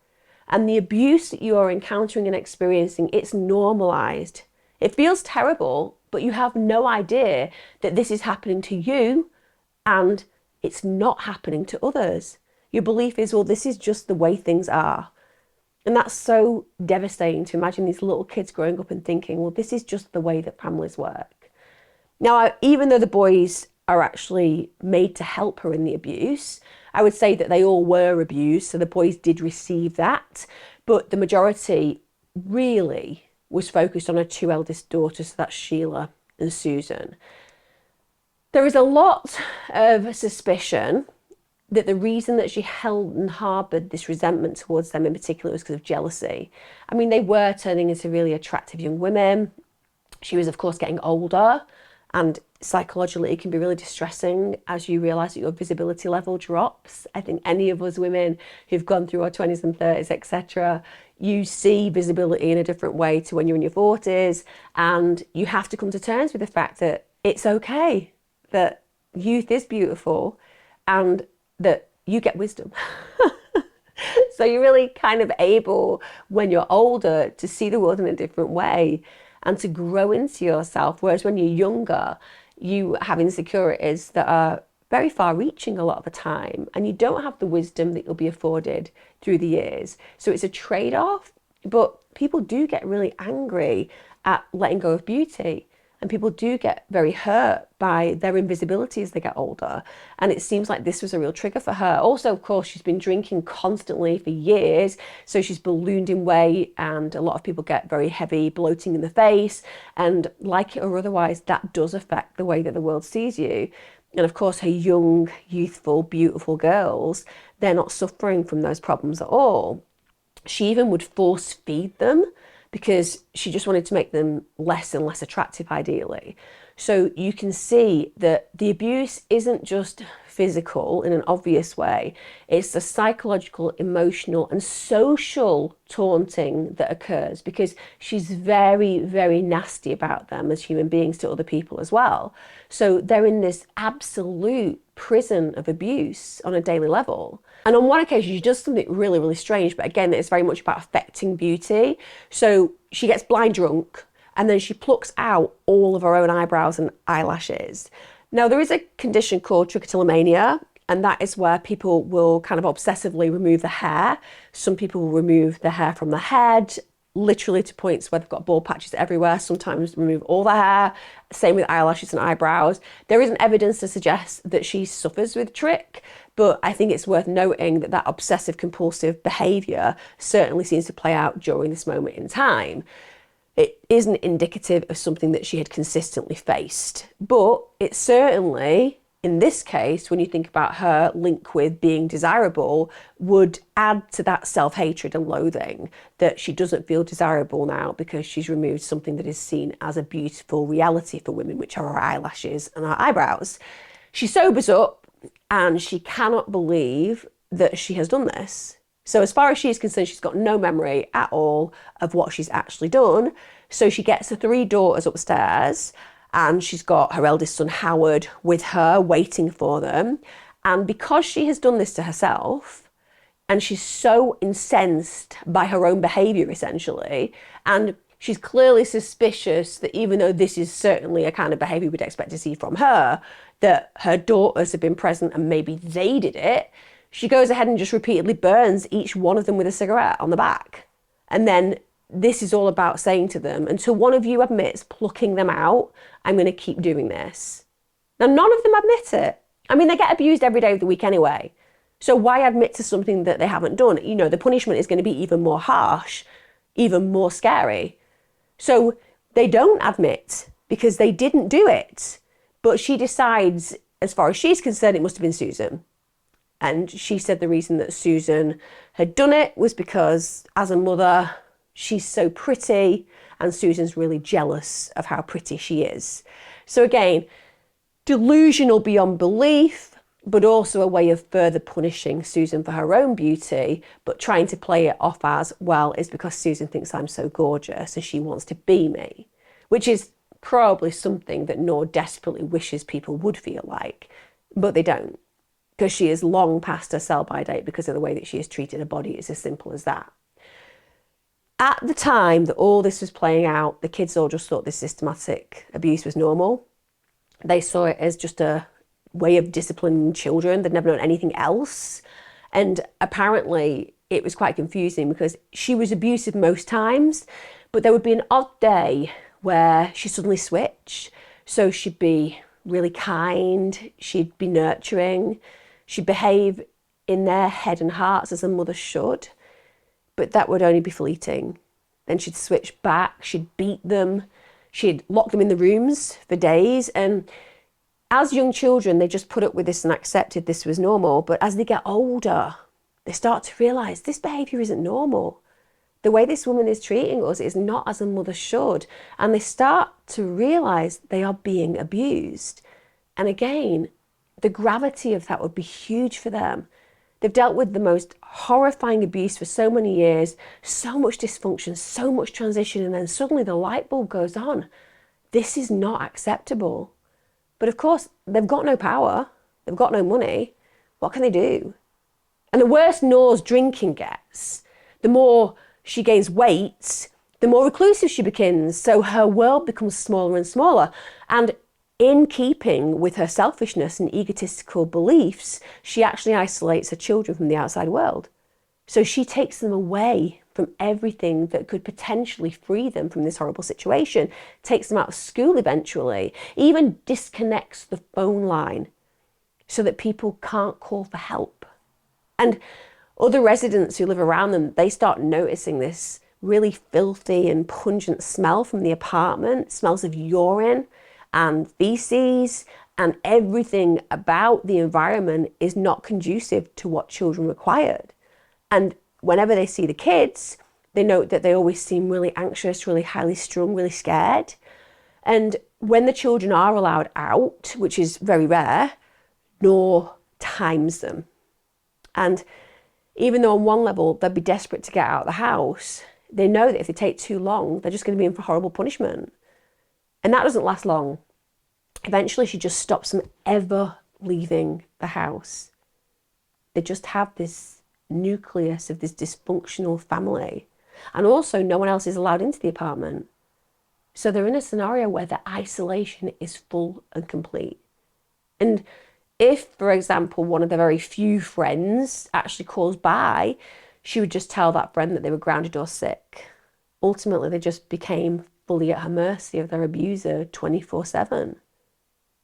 [SPEAKER 1] And the abuse that you are encountering and experiencing, it's normalized. It feels terrible, but you have no idea that this is happening to you and it's not happening to others. Your belief is, well, this is just the way things are. And that's so devastating to imagine these little kids growing up and thinking, well, this is just the way that families work. Now, even though the boys are actually made to help her in the abuse, I would say that they all were abused, so the boys did receive that, but the majority really was focused on her 2 eldest daughters, so that's Sheila and Susan. There is a lot of suspicion that the reason that she held and harboured this resentment towards them in particular was because of jealousy. I mean, they were turning into really attractive young women. She was, of course, getting older, and psychologically it can be really distressing as you realise that your visibility level drops. I think any of us women who've gone through our 20s and 30s, etc., you see visibility in a different way to when you're in your 40s, and you have to come to terms with the fact that it's okay, that youth is beautiful and that you get wisdom. So you're really kind of able, when you're older, to see the world in a different way and to grow into yourself. Whereas when you're younger, you have insecurities that are very far reaching a lot of the time, and you don't have the wisdom that you'll be afforded through the years. So it's a trade-off, but people do get really angry at letting go of beauty. And people do get very hurt by their invisibility as they get older. And it seems like this was a real trigger for her. Also, of course, she's been drinking constantly for years. So she's ballooned in weight, and a lot of people get very heavy bloating in the face. And like it or otherwise, that does affect the way that the world sees you. And of course, her young, youthful, beautiful girls, they're not suffering from those problems at all. She even would force feed them, because she just wanted to make them less and less attractive, ideally. So you can see that the abuse isn't just physical in an obvious way, it's the psychological, emotional, and social taunting that occurs, because she's very, very nasty about them as human beings to other people as well. So they're in this absolute prison of abuse on a daily level. And on one occasion, she does something really, really strange, but again, it's very much about affecting beauty. So she gets blind drunk, and then she plucks out all of her own eyebrows and eyelashes. Now, there is a condition called trichotillomania, and that is where people will kind of obsessively remove the hair. Some people will remove the hair from the head, literally to points where they've got bald patches everywhere. Sometimes remove all the hair. Same with eyelashes and eyebrows. There isn't evidence to suggest that she suffers with trich, but I think it's worth noting that that obsessive compulsive behaviour certainly seems to play out during this moment in time. It isn't indicative of something that she had consistently faced, but it certainly, in this case, when you think about her link with being desirable, would add to that self-hatred and loathing, that she doesn't feel desirable now because she's removed something that is seen as a beautiful reality for women, which are her eyelashes and her eyebrows. She sobers up and she cannot believe that she has done this. So as far as she's concerned, she's got no memory at all of what she's actually done. So she gets the 3 daughters upstairs, and she's got her eldest son, Howard, with her waiting for them. And because she has done this to herself, and she's so incensed by her own behaviour, essentially, and she's clearly suspicious that even though this is certainly a kind of behaviour we'd expect to see from her, that her daughters have been present and maybe they did it, she goes ahead and just repeatedly burns each one of them with a cigarette on the back. And then this is all about saying to them, until one of you admits plucking them out, I'm going to keep doing this. Now, none of them admit it. I mean, they get abused every day of the week anyway. So why admit to something that they haven't done? You know, the punishment is going to be even more harsh, even more scary. So they don't admit because they didn't do it. But she decides, as far as she's concerned, it must have been Susan. And she said the reason that Susan had done it was because, as a mother, she's so pretty and Susan's really jealous of how pretty she is. So again, delusional beyond belief, but also a way of further punishing Susan for her own beauty, but trying to play it off as, well, it's because Susan thinks I'm so gorgeous and she wants to be me, which is probably something that Knorr desperately wishes people would feel like, but they don't. Because she is long past her sell-by date because of the way that she has treated her body. It's as simple as that. At the time that all this was playing out, the kids all just thought this systematic abuse was normal. They saw it as just a way of disciplining children. They'd never known anything else. And apparently it was quite confusing because she was abusive most times, but there would be an odd day where she suddenly switched. So she'd be really kind, she'd be nurturing, she'd behave in their head and hearts as a mother should, but that would only be fleeting. Then she'd switch back, she'd beat them, she'd lock them in the rooms for days. And as young children, they just put up with this and accepted this was normal. But as they get older, they start to realise this behaviour isn't normal. The way this woman is treating us is not as a mother should. And they start to realise they are being abused. And again, the gravity of that would be huge for them. They've dealt with the most horrifying abuse for so many years, so much dysfunction, so much transition, and then suddenly the light bulb goes on. This is not acceptable. But of course, they've got no power, they've got no money. What can they do? And the worse Knorr's drinking gets, the more she gains weight, the more reclusive she becomes. So her world becomes smaller and smaller. And in keeping with her selfishness and egotistical beliefs, she actually isolates her children from the outside world. So she takes them away from everything that could potentially free them from this horrible situation, takes them out of school eventually, even disconnects the phone line so that people can't call for help. And other residents who live around them, they start noticing this really filthy and pungent smell from the apartment, smells of urine and feces, and everything about the environment is not conducive to what children required. And whenever they see the kids, they note that they always seem really anxious, really highly strung, really scared. And when the children are allowed out, which is very rare, Knorr times them. And even though on one level they'd be desperate to get out of the house, they know that if they take too long, they're just going to be in for horrible punishment. And that doesn't last long. Eventually, she just stops them ever leaving the house. They just have this nucleus of this dysfunctional family. And also, no one else is allowed into the apartment. So they're in a scenario where the isolation is full and complete. And if, for example, one of the very few friends actually calls by, she would just tell that friend that they were grounded or sick. Ultimately, they just became fully at her mercy of their abuser 24/7.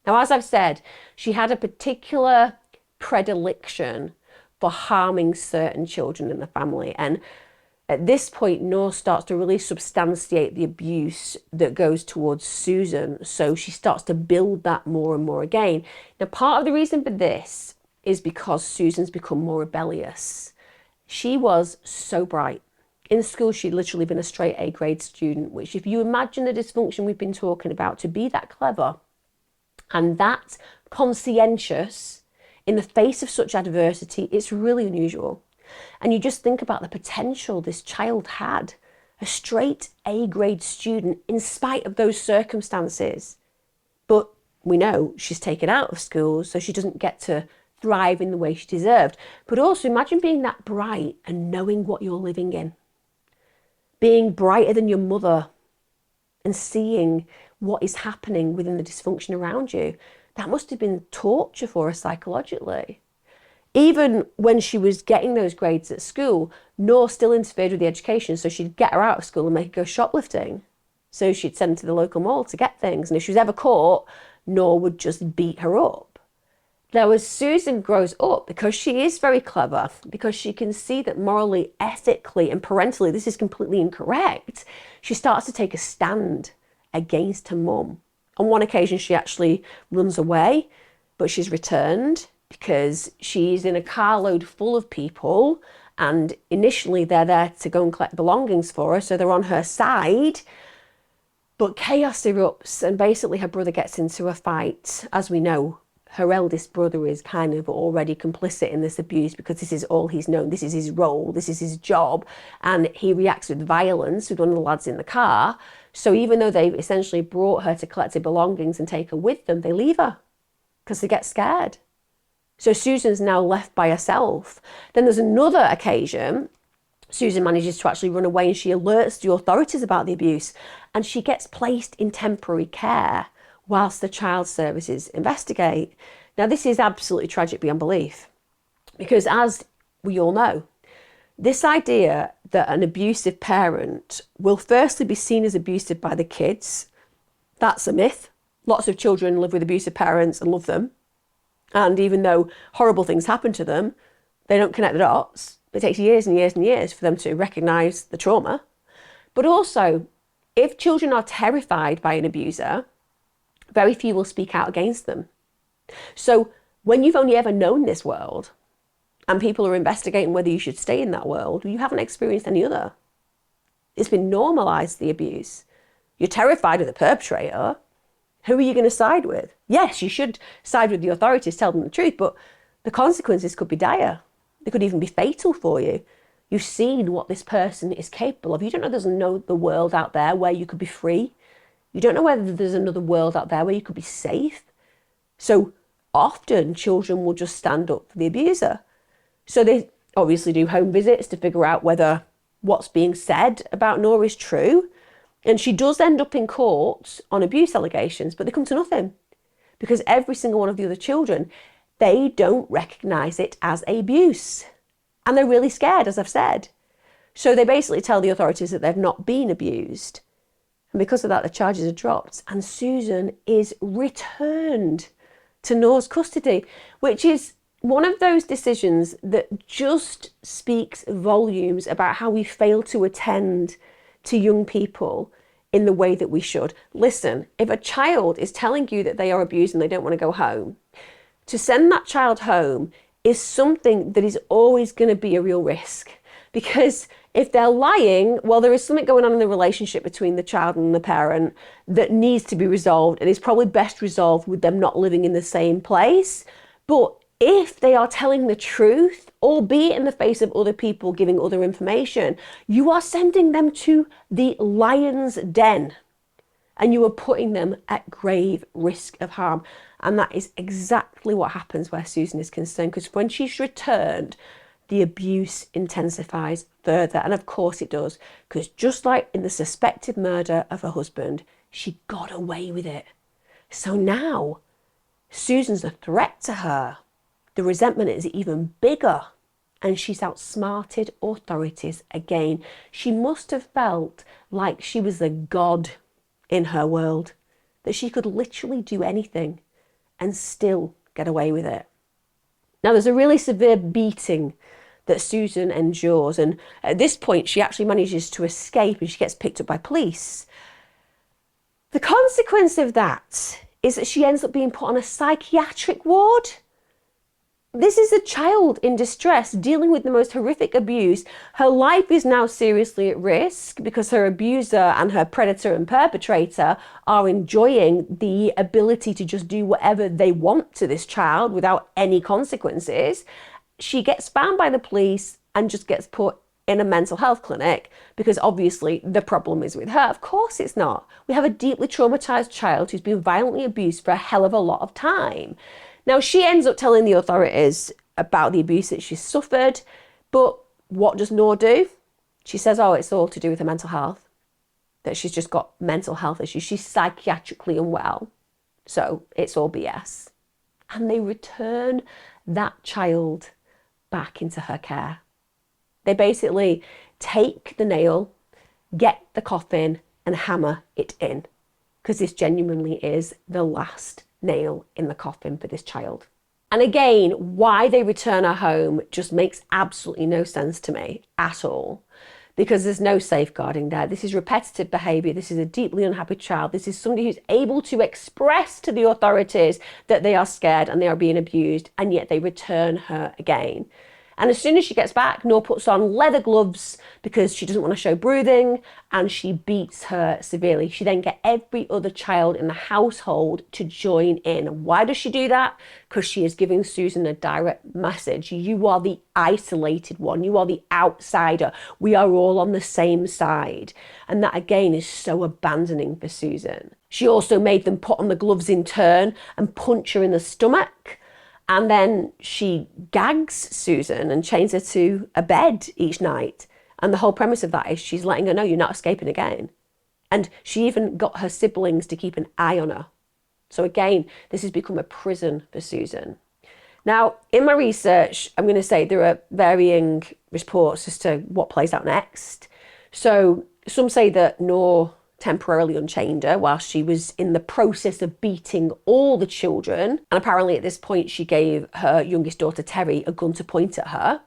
[SPEAKER 1] Now, as I've said, she had a particular predilection for harming certain children in the family. And at this point, Knorr starts to really substantiate the abuse that goes towards Susan. So she starts to build that more and more again. Now, part of the reason for this is because Susan's become more rebellious. She was so bright. In school, she'd literally been a straight A grade student, which if you imagine the dysfunction we've been talking about, to be that clever and that conscientious in the face of such adversity, it's really unusual. And you just think about the potential this child had, a straight A grade student in spite of those circumstances. But we know she's taken out of school, so she doesn't get to thrive in the way she deserved. But also imagine being that bright and knowing what you're living in. Being brighter than your mother and seeing what is happening within the dysfunction around you. That must have been torture for her psychologically. Even when she was getting those grades at school, Knorr still interfered with the education, so she'd get her out of school and make her go shoplifting. So she'd send her to the local mall to get things, and if she was ever caught, Knorr would just beat her up. Now, as Susan grows up, because she is very clever, because she can see that morally, ethically, and parentally this is completely incorrect, she starts to take a stand against her mum. On one occasion, she actually runs away, but she's returned because she's in a carload full of people, and initially they're there to go and collect belongings for her, so they're on her side. But chaos erupts, and basically her brother gets into a fight. As we know, her eldest brother is kind of already complicit in this abuse because this is all he's known, this is his role, this is his job, and he reacts with violence with one of the lads in the car. So even though they've essentially brought her to collect her belongings and take her with them, they leave her because they get scared. So Susan's now left by herself. Then there's another occasion, Susan manages to actually run away and she alerts the authorities about the abuse, and she gets placed in temporary care whilst the child services investigate. Now, this is absolutely tragic beyond belief because, as we all know, this idea that an abusive parent will firstly be seen as abusive by the kids, that's a myth. Lots of children live with abusive parents and love them. And even though horrible things happen to them, they don't connect the dots. It takes years and years and years for them to recognise the trauma. But also, if children are terrified by an abuser, very few will speak out against them. So when you've only ever known this world and people are investigating whether you should stay in that world, you haven't experienced any other. It's been normalised, the abuse. You're terrified of the perpetrator. Who are you going to side with? Yes, you should side with the authorities, tell them the truth, but the consequences could be dire. They could even be fatal for you. You've seen what this person is capable of. You don't know there's another world out there where you could be free. You don't know whether there's another world out there where you could be safe. So often children will just stand up for the abuser. So they obviously do home visits to figure out whether what's being said about Knorr is true. And she does end up in court on abuse allegations, but they come to nothing because every single one of the other children, they don't recognise it as abuse. And they're really scared, as I've said. So they basically tell the authorities that they've not been abused. And because of that, the charges are dropped. And Susan is returned to Knorr's custody, which is one of those decisions that just speaks volumes about how we fail to attend to young people in the way that we should. Listen, if a child is telling you that they are abused and they don't want to go home, to send that child home is something that is always going to be a real risk, because If they're lying, well, there is something going on in the relationship between the child and the parent that needs to be resolved, and is probably best resolved with them not living in the same place. But if they are telling the truth, albeit in the face of other people giving other information, you are sending them to the lion's den, and you are putting them at grave risk of harm. And that is exactly what happens where Susan is concerned, because when she's returned, the abuse intensifies further. And of course it does, because just like in the suspected murder of her husband, she got away with it. So now Susan's a threat to her. The resentment is even bigger, and she's outsmarted authorities again. She must have felt like she was a god in her world, that she could literally do anything and still get away with it. Now, there's a really severe beating that Susan endures, and at this point she actually manages to escape and she gets picked up by police. The consequence of that is that she ends up being put on a psychiatric ward. This is a child in distress dealing with the most horrific abuse. Her life is now seriously at risk because her abuser and her predator and perpetrator are enjoying the ability to just do whatever they want to this child without any consequences. She gets found by the police and just gets put in a mental health clinic because obviously the problem is with her. Of course it's not. We have a deeply traumatized child who's been violently abused for a hell of a lot of time. Now, she ends up telling the authorities about the abuse that she's suffered, but what does Knorr do? She says, oh, it's all to do with her mental health, that she's just got mental health issues. She's psychiatrically unwell, so it's all BS. And they return that child back into her care. They basically take the nail, get the coffin, and hammer it in, because this genuinely is the last nail in the coffin for this child. And again, why they return her home just makes absolutely no sense to me at all, because there's no safeguarding there. This is repetitive behaviour. This is a deeply unhappy child. This is somebody who's able to express to the authorities that they are scared and they are being abused, and yet they return her again. And as soon as she gets back, Knorr puts on leather gloves because she doesn't want to show bruising, and she beats her severely. She then gets every other child in the household to join in. Why does she do that? Because she is giving Susan a direct message. You are the isolated one. You are the outsider. We are all on the same side. And that again is so abandoning for Susan. She also made them put on the gloves in turn and punch her in the stomach. And then she gags Susan and chains her to a bed each night. And the whole premise of that is she's letting her know you're not escaping again. And she even got her siblings to keep an eye on her. So again, this has become a prison for Susan. Now, in my research, I'm going to say there are varying reports as to what plays out next. So some say that Knorr temporarily unchained her while she was in the process of beating all the children. And apparently at this point, she gave her youngest daughter, Terry, a gun to point at her.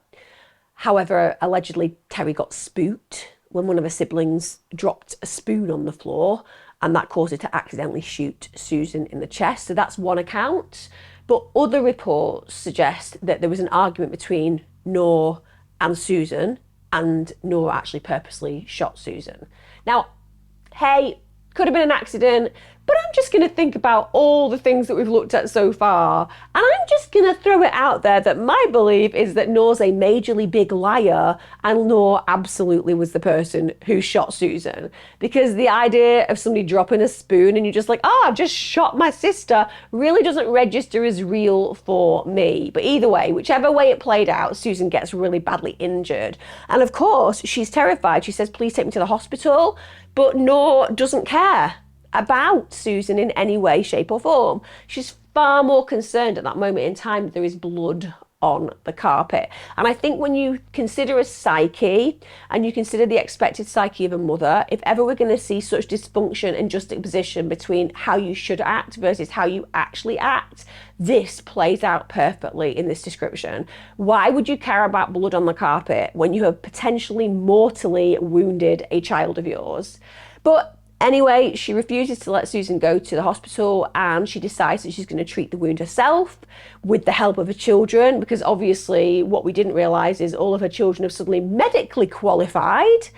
[SPEAKER 1] However, allegedly, Terry got spooked when one of her siblings dropped a spoon on the floor, and that caused her to accidentally shoot Susan in the chest. So that's one account. But other reports suggest that there was an argument between Knorr and Susan, and Knorr actually purposely shot Susan. Now, hey, could have been an accident, but I'm just going to think about all the things that we've looked at so far, and I'm just going to throw it out there that my belief is that Knorr's a majorly big liar, and Knorr absolutely was the person who shot Susan. Because the idea of somebody dropping a spoon and you're just like, oh, I've just shot my sister, really doesn't register as real for me. But either way, whichever way it played out, Susan gets really badly injured. And of course, she's terrified. She says, please take me to the hospital. But Knorr doesn't care about Susan in any way, shape or form. She's far more concerned at that moment in time that there is blood on the carpet. And I think when you consider a psyche and you consider the expected psyche of a mother, if ever we're going to see such dysfunction and juxtaposition between how you should act versus how you actually act, this plays out perfectly in this description. Why would you care about blood on the carpet when you have potentially mortally wounded a child of yours? But Anyway, she refuses to let Susan go to the hospital, and she decides that she's going to treat the wound herself with the help of her children, because obviously what we didn't realise is all of her children have suddenly medically qualified.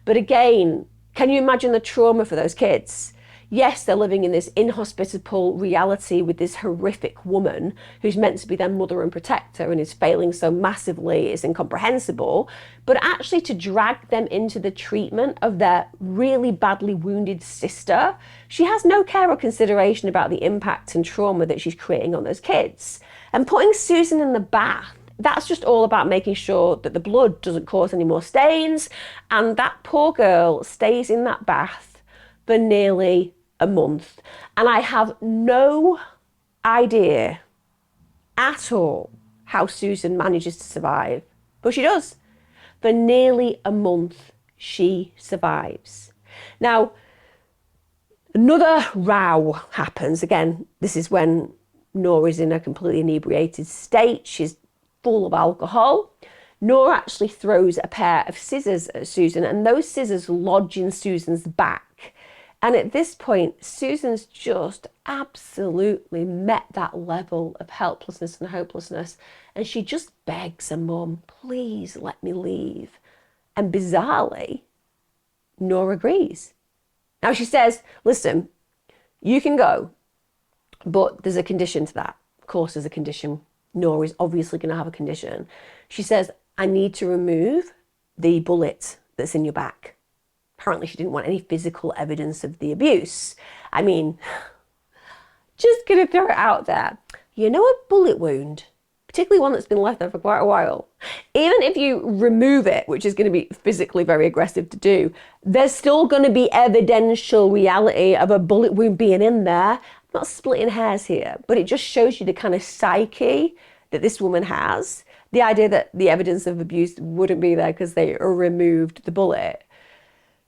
[SPEAKER 1] But again, can you imagine the trauma for those kids? Yes, they're living in this inhospitable reality with this horrific woman who's meant to be their mother and protector and is failing so massively, it's incomprehensible. But actually to drag them into the treatment of their really badly wounded sister, she has no care or consideration about the impact and trauma that she's creating on those kids. And putting Susan in the bath, that's just all about making sure that the blood doesn't cause any more stains. And that poor girl stays in that bath for nearly a month. And I have no idea at all how Susan manages to survive. But she does. For nearly a month, she survives. Now, another row happens. Again, this is when Knorr is in a completely inebriated state. She's full of alcohol. Knorr actually throws a pair of scissors at Susan, and those scissors lodge in Susan's back. And at this point, Susan's just absolutely met that level of helplessness and hopelessness. And she just begs her mum, please let me leave. And bizarrely, Knorr agrees. Now she says, listen, you can go, but there's a condition to that. Of course, there's a condition. Knorr is obviously going to have a condition. She says, I need to remove the bullet that's in your back. Apparently she didn't want any physical evidence of the abuse. I mean, just gonna throw it out there. You know, a bullet wound, particularly one that's been left there for quite a while, even if you remove it, which is going to be physically very aggressive to do, there's still going to be evidential reality of a bullet wound being in there. I'm not splitting hairs here, but it just shows you the kind of psyche that this woman has. The idea that the evidence of abuse wouldn't be there because they removed the bullet.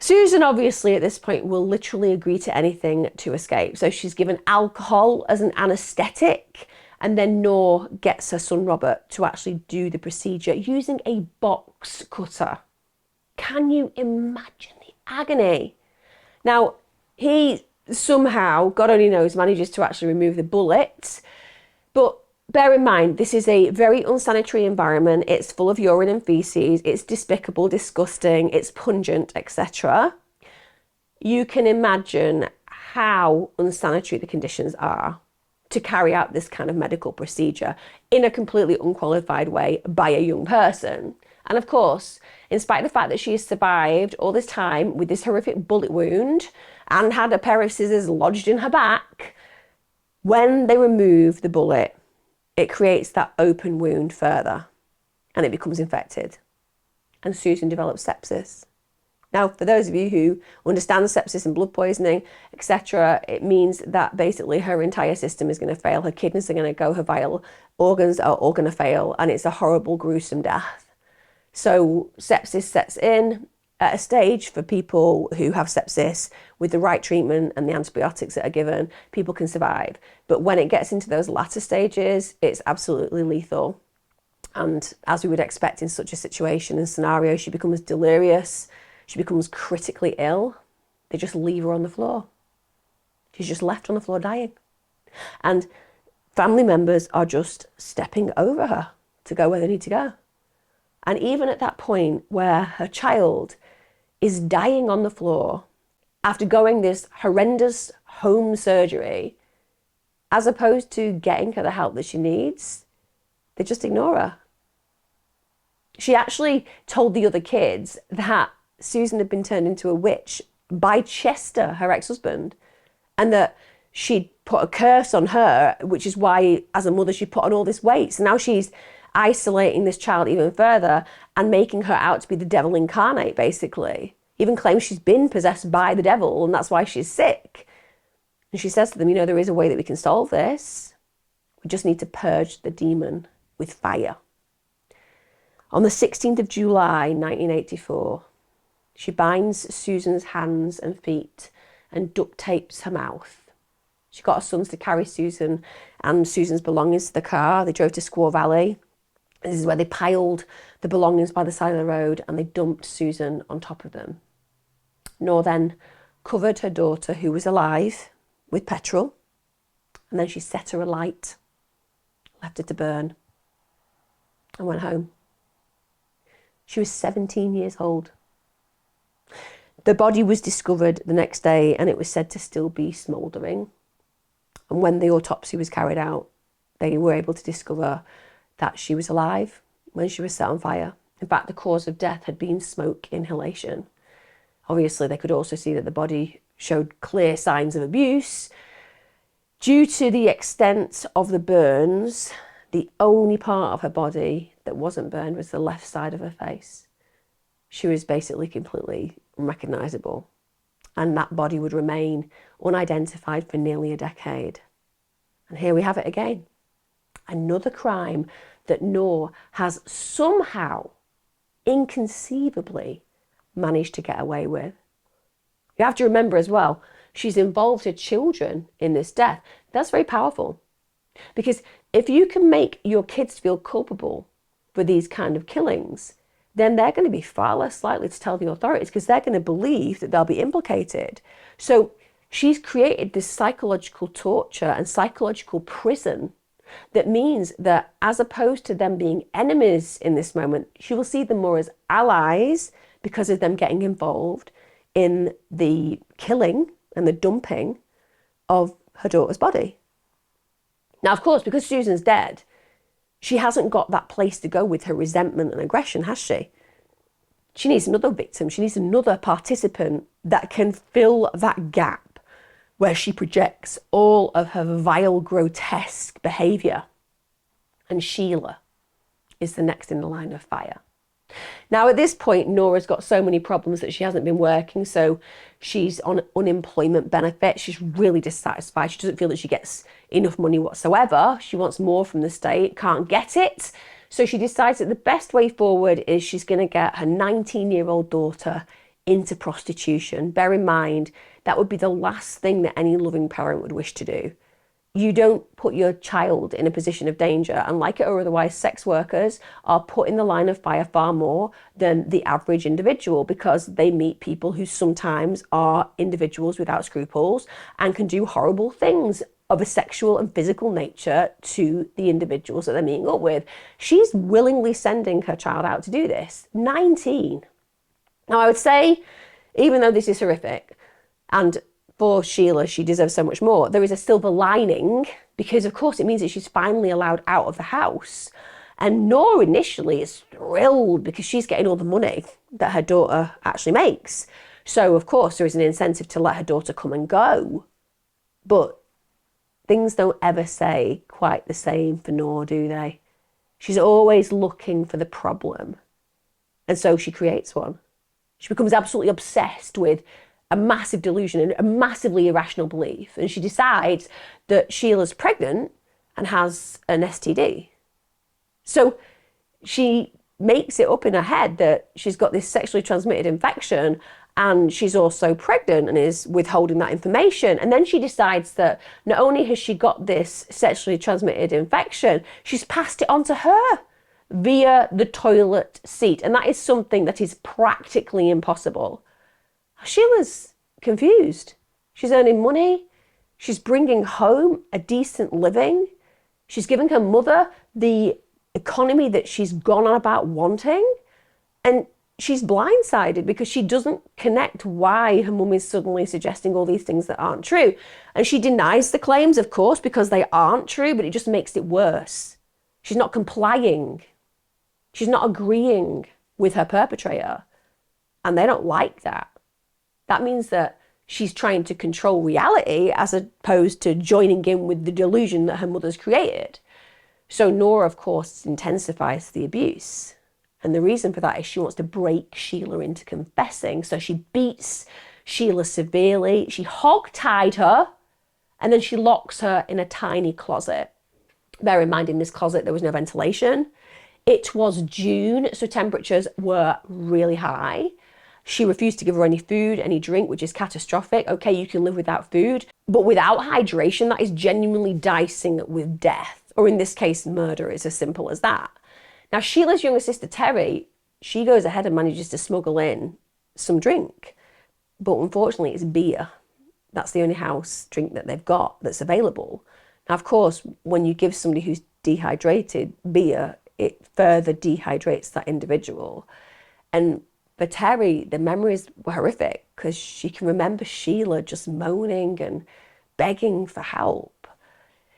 [SPEAKER 1] Susan obviously at this point will literally agree to anything to escape. So she's given alcohol as an anaesthetic, and then Knorr gets her son Robert to actually do the procedure using a box cutter. Can you imagine the agony? Now, he somehow, God only knows, manages to actually remove the bullet, but bear in mind, this is a very unsanitary environment. It's full of urine and feces. It's despicable, disgusting, it's pungent, etc. You can imagine how unsanitary the conditions are to carry out this kind of medical procedure in a completely unqualified way by a young person. And of course, in spite of the fact that she has survived all this time with this horrific bullet wound and had a pair of scissors lodged in her back, when they remove the bullet, it creates that open wound further and it becomes infected. And Susan develops sepsis. Now, for those of you who understand sepsis and blood poisoning, etc., it means that basically her entire system is going to fail. Her kidneys are going to go, her vital organs are all going to fail, and it's a horrible, gruesome death. So sepsis sets in at a stage for people who have sepsis with the right treatment and the antibiotics that are given, people can survive. But when it gets into those latter stages, it's absolutely lethal. And as we would expect in such a situation and scenario, she becomes delirious, she becomes critically ill. They just leave her on the floor. She's just left on the floor dying. And family members are just stepping over her to go where they need to go. And even at that point where her child is dying on the floor after going this horrendous home surgery, as opposed to getting her the help that she needs, they just ignore her. She actually told the other kids that Susan had been turned into a witch by Chester, her ex-husband, and that she'd put a curse on her, which is why, as a mother, she put on all this weight. So now she's isolating this child even further and making her out to be the devil incarnate, basically. Even claims she's been possessed by the devil and that's why she's sick. And she says to them, you know, there is a way that we can solve this. We just need to purge the demon with fire. On the 16th of July, 1984, she binds Susan's hands and feet and duct tapes her mouth. She got her sons to carry Susan and Susan's belongings to the car. They drove to Squaw Valley. This is where they piled the belongings by the side of the road and they dumped Susan on top of them. Knorr then covered her daughter, who was alive, with petrol, and then she set her alight, left her to burn, and went home. She was 17 years old. The body was discovered the next day, and it was said to still be smouldering. And when the autopsy was carried out, they were able to discover that she was alive when she was set on fire. In fact, the cause of death had been smoke inhalation. Obviously, they could also see that the body showed clear signs of abuse. Due to the extent of the burns, the only part of her body that wasn't burned was the left side of her face. She was basically completely unrecognisable, and that body would remain unidentified for nearly a decade. And here we have it again. Another crime that Knorr has somehow, inconceivably, managed to get away with. You have to remember as well, she's involved her children in this death. That's very powerful, because if you can make your kids feel culpable for these kind of killings, then they're going to be far less likely to tell the authorities, because they're going to believe that they'll be implicated. So she's created this psychological torture and psychological prison that means that, as opposed to them being enemies in this moment, she will see them more as allies because of them getting involved in the killing and the dumping of her daughter's body. Now, of course, because Susan's dead, she hasn't got that place to go with her resentment and aggression, has she? She needs another victim. She needs another participant that can fill that gap where she projects all of her vile, grotesque behaviour. And Sheila is the next in the line of fire. Now, at this point, Nora's got so many problems that she hasn't been working, so she's on unemployment benefits. She's really dissatisfied. She doesn't feel that she gets enough money whatsoever. She wants more from the state, can't get it. So she decides that the best way forward is she's going to get her 19-year-old daughter into prostitution. Bear in mind, that would be the last thing that any loving parent would wish to do. You don't put your child in a position of danger, and like it or otherwise, sex workers are put in the line of fire far more than the average individual, because they meet people who sometimes are individuals without scruples and can do horrible things of a sexual and physical nature to the individuals that they're meeting up with. She's willingly sending her child out to do this. 19. Now, I would say, even though this is horrific, and for Sheila, she deserves so much more, there is a silver lining, because of course it means that she's finally allowed out of the house. And Nora initially is thrilled because she's getting all the money that her daughter actually makes. So of course there is an incentive to let her daughter come and go. But things don't ever stay quite the same for Nora, do they? She's always looking for the problem. And so she creates one. She becomes absolutely obsessed with a massive delusion and a massively irrational belief. And she decides that Sheila's pregnant and has an STD. So she makes it up in her head that she's got this sexually transmitted infection and she's also pregnant and is withholding that information. And then she decides that not only has she got this sexually transmitted infection, she's passed it on to her via the toilet seat. And that is something that is practically impossible. Sheila's confused. She's earning money. She's bringing home a decent living. She's giving her mother the economy that she's gone on about wanting. And she's blindsided because she doesn't connect why her mum is suddenly suggesting all these things that aren't true. And she denies the claims, of course, because they aren't true, but it just makes it worse. She's not complying. She's not agreeing with her perpetrator. And they don't like that. That means that she's trying to control reality as opposed to joining in with the delusion that her mother's created. So Nora, of course, intensifies the abuse. And the reason for that is she wants to break Sheila into confessing. So she beats Sheila severely. She hog-tied her, and then she locks her in a tiny closet. Bear in mind, in this closet, there was no ventilation. It was June, so temperatures were really high. She refused to give her any food, any drink, which is catastrophic. Okay, you can live without food, but without hydration, that is genuinely dicing with death, or in this case, murder. It's as simple as that. Now, Sheila's younger sister, Terry, she goes ahead and manages to smuggle in some drink. But unfortunately, it's beer. That's the only house drink that they've got that's available. Now, of course, when you give somebody who's dehydrated beer, it further dehydrates that individual. And for Terry, the memories were horrific because she can remember Sheila just moaning and begging for help.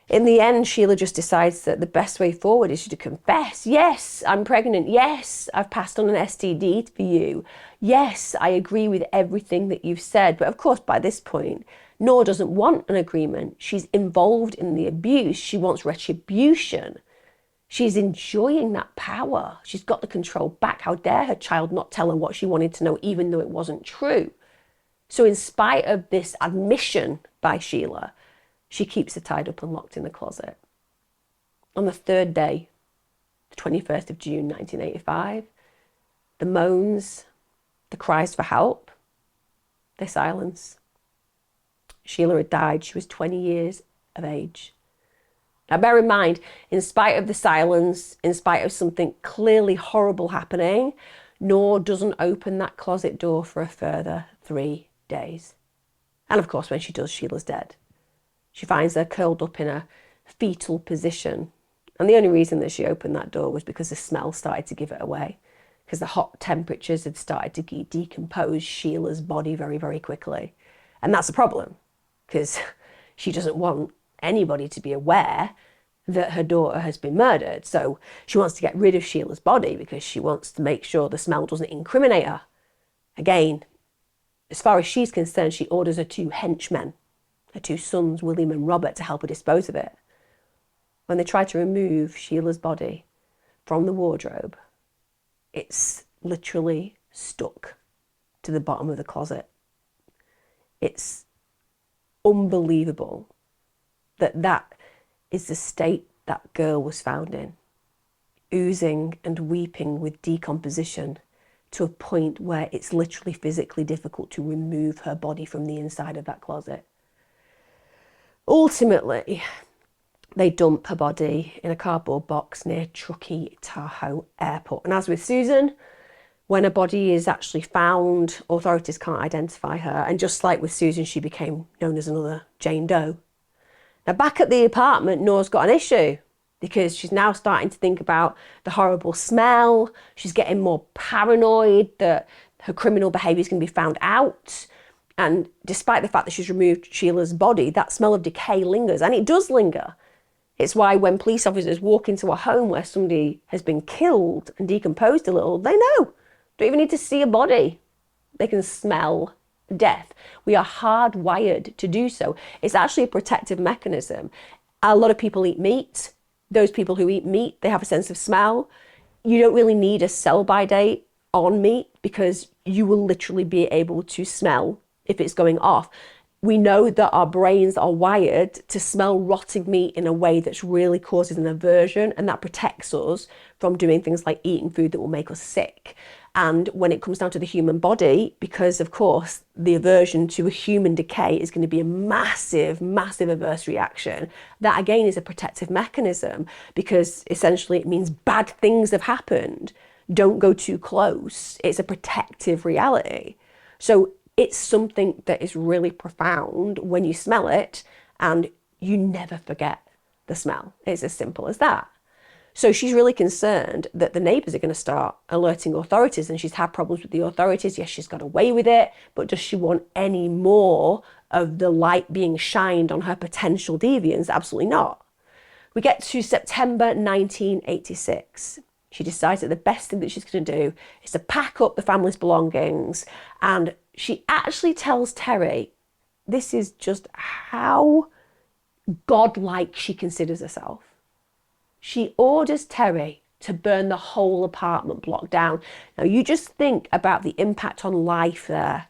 [SPEAKER 1] In the end, Sheila just decides that the best way forward is to confess. Yes, I'm pregnant. Yes, I've passed on an STD for you. Yes, I agree with everything that you've said. But of course, by this point, Knorr doesn't want an agreement. She's involved in the abuse. She wants retribution. She's enjoying that power. She's got the control back. How dare her child not tell her what she wanted to know, even though it wasn't true. So in spite of this admission by Sheila, she keeps her tied up and locked in the closet. On the third day, the 21st of June, 1985, the moans, the cries for help, they silence. Sheila had died. She was 20 years of age. Now, bear in mind, in spite of the silence, in spite of something clearly horrible happening, Knorr doesn't open that closet door for a further 3 days. And of course, when she does, Sheila's dead. She finds her curled up in a fetal position. And the only reason that she opened that door was because the smell started to give it away, because the hot temperatures had started to decompose Sheila's body very, very quickly. And that's a problem, because she doesn't want anybody to be aware that her daughter has been murdered. So she wants to get rid of Sheila's body because she wants to make sure the smell doesn't incriminate her. Again, as far as she's concerned, she orders her 2 henchmen, her 2 sons, William and Robert, to help her dispose of it. When they try to remove Sheila's body from the wardrobe, it's literally stuck to the bottom of the closet. It's unbelievable that that is the state that girl was found in, oozing and weeping with decomposition to a point where it's literally physically difficult to remove her body from the inside of that closet. Ultimately, they dump her body in a cardboard box near Truckee Tahoe Airport. And as with Susan, when a body is actually found, authorities can't identify her. And just like with Susan, she became known as another Jane Doe. Now, back at the apartment, Knorr's got an issue because she's now starting to think about the horrible smell. She's getting more paranoid that her criminal behaviour is going to be found out. And despite the fact that she's removed Sheila's body, that smell of decay lingers, and it does linger. It's why when police officers walk into a home where somebody has been killed and decomposed a little, they know. Don't even need to see a body. They can smell death. We are hardwired to do so. It's actually a protective mechanism. A lot of people eat meat. Those people who eat meat, they have a sense of smell. You don't really need a sell-by date on meat because you will literally be able to smell if it's going off. We know that our brains are wired to smell rotting meat in a way that's really causes an aversion, and that protects us from doing things like eating food that will make us sick. And when it comes down to the human body, because of course the aversion to a human decay is going to be a massive, massive adverse reaction, that again is a protective mechanism, because essentially it means bad things have happened. Don't go too close. It's a protective reality. So it's something that is really profound when you smell it, and you never forget the smell. It's as simple as that. So she's really concerned that the neighbours are going to start alerting authorities, and she's had problems with the authorities. Yes, she's got away with it, but does she want any more of the light being shined on her potential deviance? Absolutely not. We get to September 1986. She decides that the best thing that she's going to do is to pack up the family's belongings, and she actually tells Terry this is just how godlike she considers herself. She orders Terry to burn the whole apartment block down. Now, you just think about the impact on life there.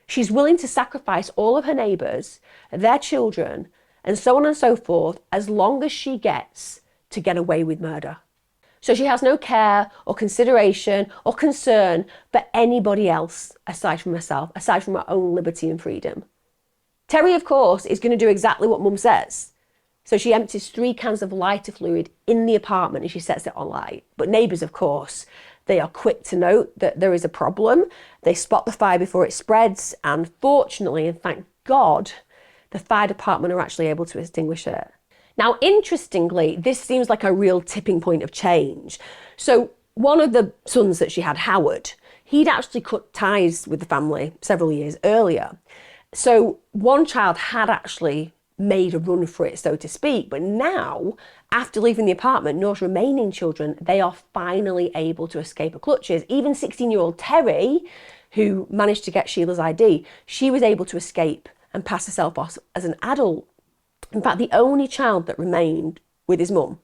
[SPEAKER 1] She's willing to sacrifice all of her neighbours, their children, and so on and so forth, as long as she gets to get away with murder. So she has no care or consideration or concern for anybody else aside from herself, aside from her own liberty and freedom. Terry, of course, is going to do exactly what Mum says. So she empties 3 cans of lighter fluid in the apartment and she sets it on light. But neighbours, of course, They are quick to note that there is a problem. They spot the fire before it spreads, and fortunately, and thank God, the fire department are actually able to extinguish it. Now, interestingly, this seems like a real tipping point of change. So one of the sons that she had, Howard, he'd actually cut ties with the family several years earlier. So one child had actually made a run for it, so to speak. But now, after leaving the apartment, Knorr's remaining children, they are finally able to escape her clutches. Even 16-year-old Terry, who managed to get Sheila's ID, she was able to escape and pass herself off as an adult. In fact, the only child that remained with his mum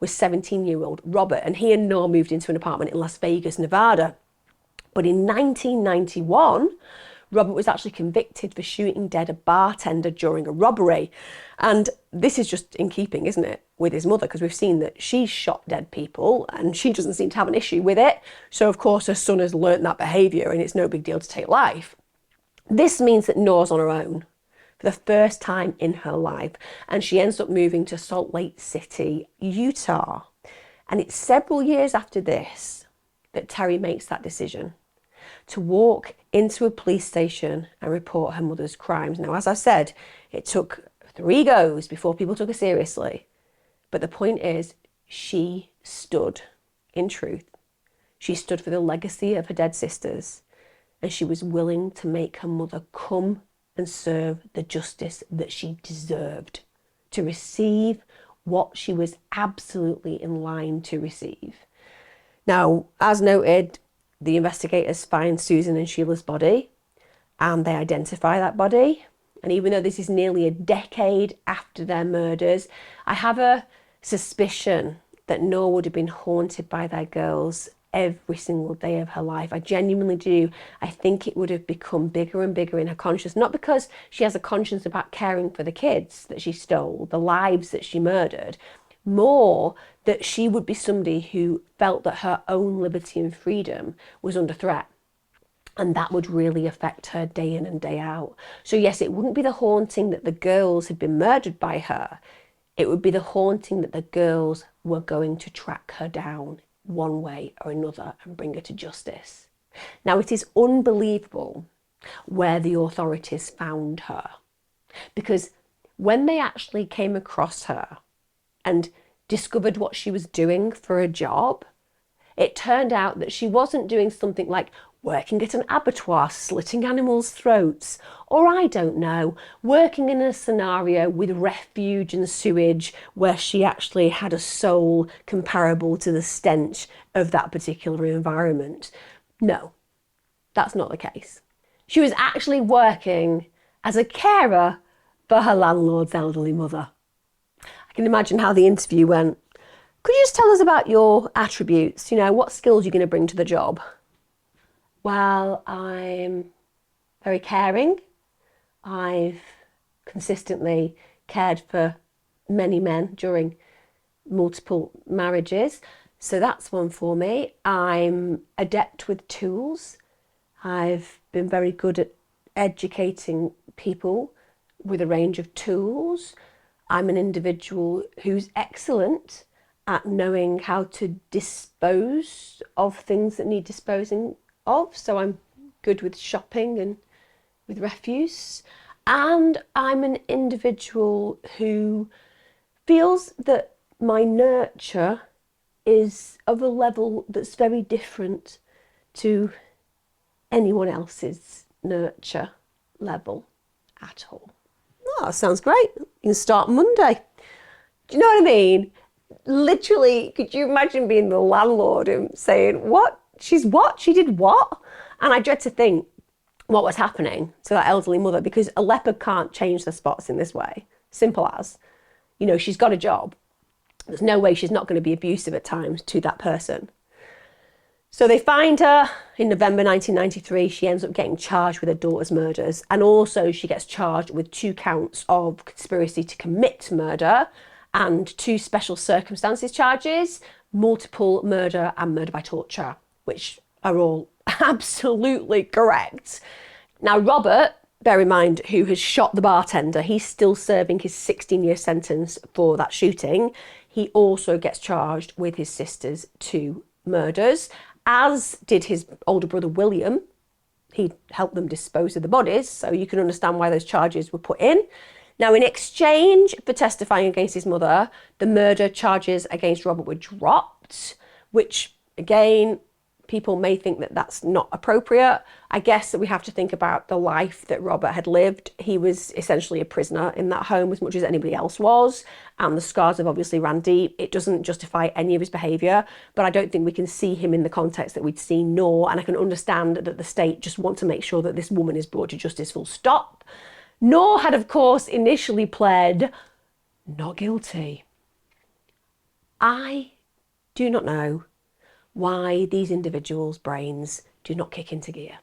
[SPEAKER 1] was 17-year-old Robert, and he and Knorr moved into an apartment in Las Vegas, Nevada. But in 1991, Robert was actually convicted for shooting dead a bartender during a robbery. And this is just in keeping, isn't it, with his mother, because we've seen that she's shot dead people and she doesn't seem to have an issue with it. So of course her son has learnt that behaviour and it's no big deal to take life. This means that Knorr's on her own for the first time in her life, and she ends up moving to Salt Lake City, Utah. And it's several years after this that Terry makes that decision to walk into a police station and report her mother's crimes. Now, as I said, it took 3 goes before people took her seriously. But the point is, she stood in truth. She stood for the legacy of her dead sisters, and she was willing to make her mother come and serve the justice that she deserved, to receive what she was absolutely in line to receive. Now, as noted, the investigators find Susan and Sheila's body, and they identify that body. And even though this is nearly a decade after their murders, I have a suspicion that Knorr would have been haunted by their girls every single day of her life. I genuinely do. I think it would have become bigger and bigger in her conscience, not because she has a conscience about caring for the kids that she stole, the lives that she murdered, more that she would be somebody who felt that her own liberty and freedom was under threat. And that would really affect her day in and day out. So yes, it wouldn't be the haunting that the girls had been murdered by her. It would be the haunting that the girls were going to track her down one way or another and bring her to justice. Now, it is unbelievable where the authorities found her, because when they actually came across her and discovered what she was doing for a job, it turned out that she wasn't doing something like working at an abattoir, slitting animals' throats, or I don't know, working in a scenario with refuge and sewage where she actually had a soul comparable to the stench of that particular environment. No, that's not the case. She was actually working as a carer for her landlord's elderly mother. I can imagine how the interview went. Could you just tell us about your attributes? You know, what skills you're going to bring to the job? Well, I'm very caring. I've consistently cared for many men during multiple marriages, so that's one for me. I'm adept with tools. I've been very good at educating people with a range of tools. I'm an individual who's excellent at knowing how to dispose of things that need disposing of. So I'm good with shopping and with refuse. And I'm an individual who feels that my nurture is of a level that's very different to anyone else's nurture level at all. Oh, that sounds great. You can start Monday. Do you know what I mean? Literally, could you imagine being the landlord and saying, what? She's what? She did what? And I dread to think what was happening to that elderly mother, because a leopard can't change their spots in this way. Simple as. You know, she's got a job. There's no way she's not going to be abusive at times to that person. So they find her in November 1993. She ends up getting charged with her daughter's murders. And also she gets charged with 2 counts of conspiracy to commit murder and 2 special circumstances charges, multiple murder and murder by torture, which are all absolutely correct. Now, Robert, bear in mind, who has shot the bartender, he's still serving his 16-year sentence for that shooting. He also gets charged with his sister's 2 murders. as did his older brother William. He helped them dispose of the bodies, so you can understand why those charges were put in. Now, in exchange for testifying against his mother, the murder charges against Robert were dropped, which, again, people may think that that's not appropriate. I guess that we have to think about the life that Robert had lived. He was essentially a prisoner in that home as much as anybody else was, and the scars have obviously ran deep. It doesn't justify any of his behaviour, but I don't think we can see him in the context that we'd seen Knorr, and I can understand that the state just want to make sure that this woman is brought to justice, full stop. Knorr had, of course, initially pled not guilty. I do not know why these individuals' brains do not kick into gear.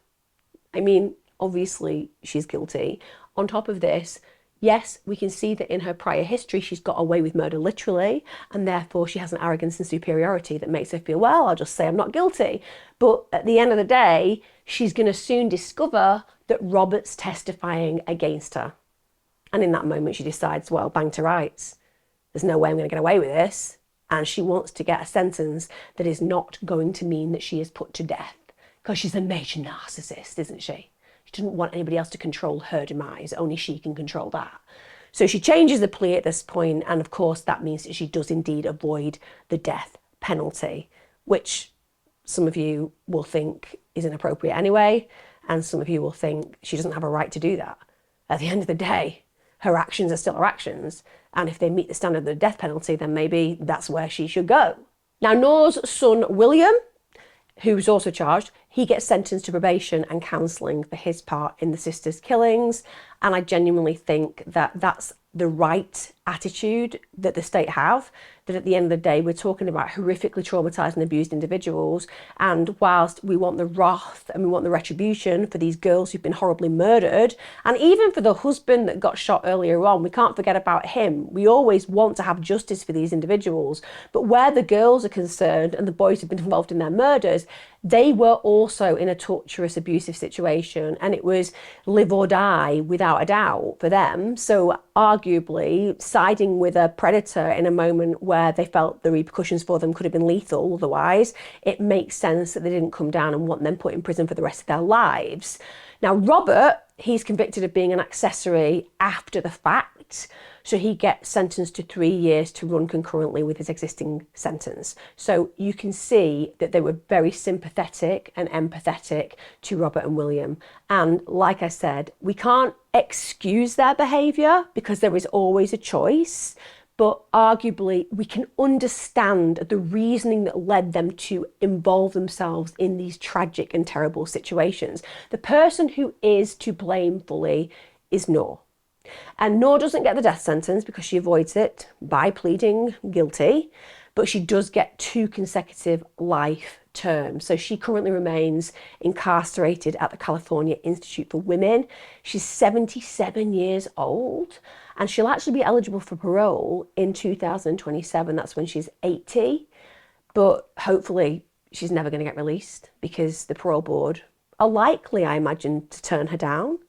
[SPEAKER 1] I mean, obviously she's guilty. On top of this, yes, we can see that in her prior history she's got away with murder literally, and therefore she has an arrogance and superiority that makes her feel, well, I'll just say I'm not guilty. But at the end of the day, she's going to soon discover that Robert's testifying against her. And in that moment she decides, well, bang to rights. There's no way I'm going to get away with this. And she wants to get a sentence that is not going to mean that she is put to death, because she's a major narcissist, isn't she? She doesn't want anybody else to control her demise. Only she can control that. So she changes the plea at this point, and of course that means that she does indeed avoid the death penalty, which some of you will think is inappropriate anyway, and some of you will think she doesn't have a right to do that. At the end of the day, her actions are still her actions, and if they meet the standard of the death penalty, then maybe that's where she should go. Now, Knorr's son, William, who's also charged, he gets sentenced to probation and counselling for his part in the sisters' killings, and I genuinely think that that's the right attitude that the state have, that at the end of the day we're talking about horrifically traumatised and abused individuals, and whilst we want the wrath and we want the retribution for these girls who've been horribly murdered, and even for the husband that got shot earlier on, we can't forget about him. We always want to have justice for these individuals, but where the girls are concerned and the boys who've been involved in their murders, they were also in a torturous, abusive situation, and it was live or die without a doubt for them. So arguably siding with a predator in a moment where they felt the repercussions for them could have been lethal otherwise, it makes sense that they didn't come down and want them put in prison for the rest of their lives. Now, Robert, he's convicted of being an accessory after the fact, so he gets sentenced to 3 years to run concurrently with his existing sentence. So you can see that they were very sympathetic and empathetic to Robert and William. And like I said, we can't excuse their behaviour because there is always a choice, but arguably we can understand the reasoning that led them to involve themselves in these tragic and terrible situations. The person who is to blame fully is Knorr. And Knorr doesn't get the death sentence because she avoids it by pleading guilty, but she does get 2 consecutive life terms. So she currently remains incarcerated at the California Institute for Women. She's 77 years old, and she'll actually be eligible for parole in 2027. That's when she's 80, but hopefully she's never going to get released because the parole board are likely, I imagine, to turn her down.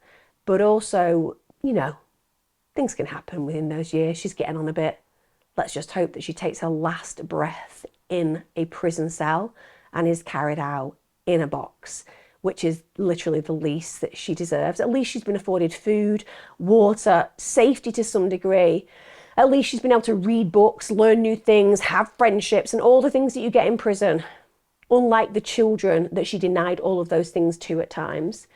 [SPEAKER 1] But also, you know, things can happen within those years. She's getting on a bit. Let's just hope that she takes her last breath in a prison cell and is carried out in a box, which is literally the least that she deserves. At least she's been afforded food, water, safety to some degree. At least she's been able to read books, learn new things, have friendships, and all the things that you get in prison. Unlike the children that she denied all of those things to at times.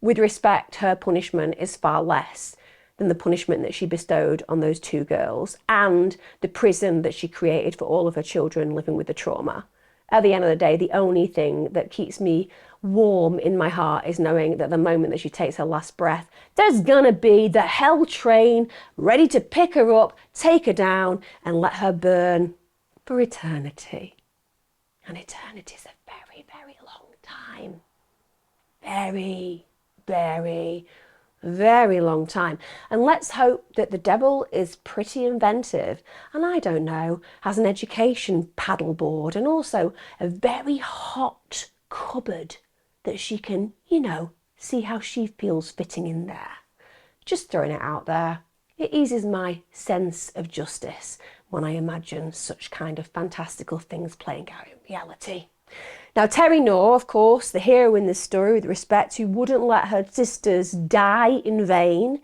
[SPEAKER 1] With respect, her punishment is far less than the punishment that she bestowed on those 2 girls and the prison that she created for all of her children living with the trauma. At the end of the day, the only thing that keeps me warm in my heart is knowing that the moment that she takes her last breath, there's gonna be the hell train ready to pick her up, take her down, and let her burn for eternity. And eternity is a very, very long time. Very, very, very long time. And let's hope that the devil is pretty inventive and, I don't know, has an education paddleboard and also a very hot cupboard that she can, you know, see how she feels fitting in there. Just throwing it out there. It eases my sense of justice when I imagine such kind of fantastical things playing out in reality. Now, Terry Knorr, of course, the hero in this story with respect, who wouldn't let her sisters die in vain,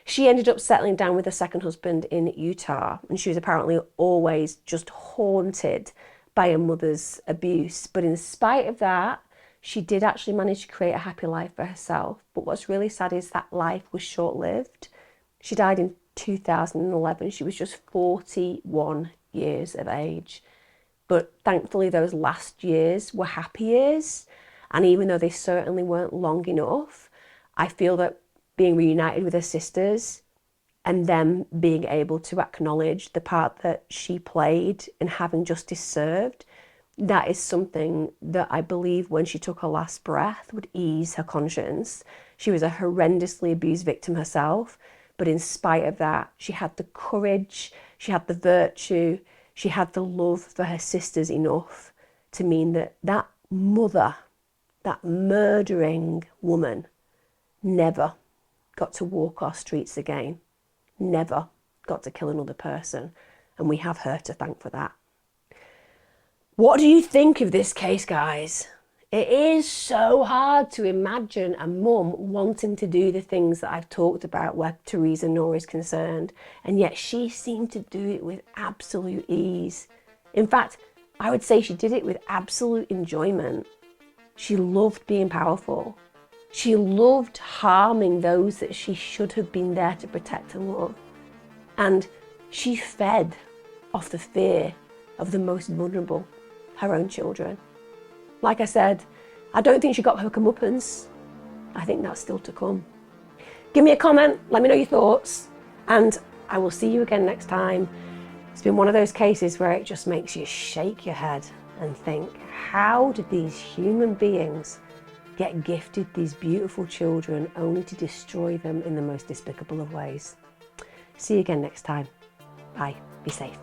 [SPEAKER 1] she ended up settling down with her second husband in Utah, and she was apparently always just haunted by her mother's abuse. But in spite of that, she did actually manage to create a happy life for herself. But what's really sad is that life was short-lived. She died in 2011. She was just 41 years of age. But thankfully, those last years were happy years. And even though they certainly weren't long enough, I feel that being reunited with her sisters and them being able to acknowledge the part that she played in having justice served, that is something that I believe when she took her last breath would ease her conscience. She was a horrendously abused victim herself, but in spite of that, she had the courage, she had the virtue, she had the love for her sisters enough to mean that that mother, that murdering woman, never got to walk our streets again, never got to kill another person, and we have her to thank for that. What do you think of this case, guys? It is so hard to imagine a mum wanting to do the things that I've talked about where Theresa Knorr is concerned, and yet she seemed to do it with absolute ease. In fact, I would say she did it with absolute enjoyment. She loved being powerful. She loved harming those that she should have been there to protect and love. And she fed off the fear of the most vulnerable, her own children. Like I said, I don't think she got her comeuppance. I think that's still to come. Give me a comment, let me know your thoughts, and I will see you again next time. It's been one of those cases where it just makes you shake your head and think, how did these human beings get gifted these beautiful children only to destroy them in the most despicable of ways? See you again next time. Bye. Be safe.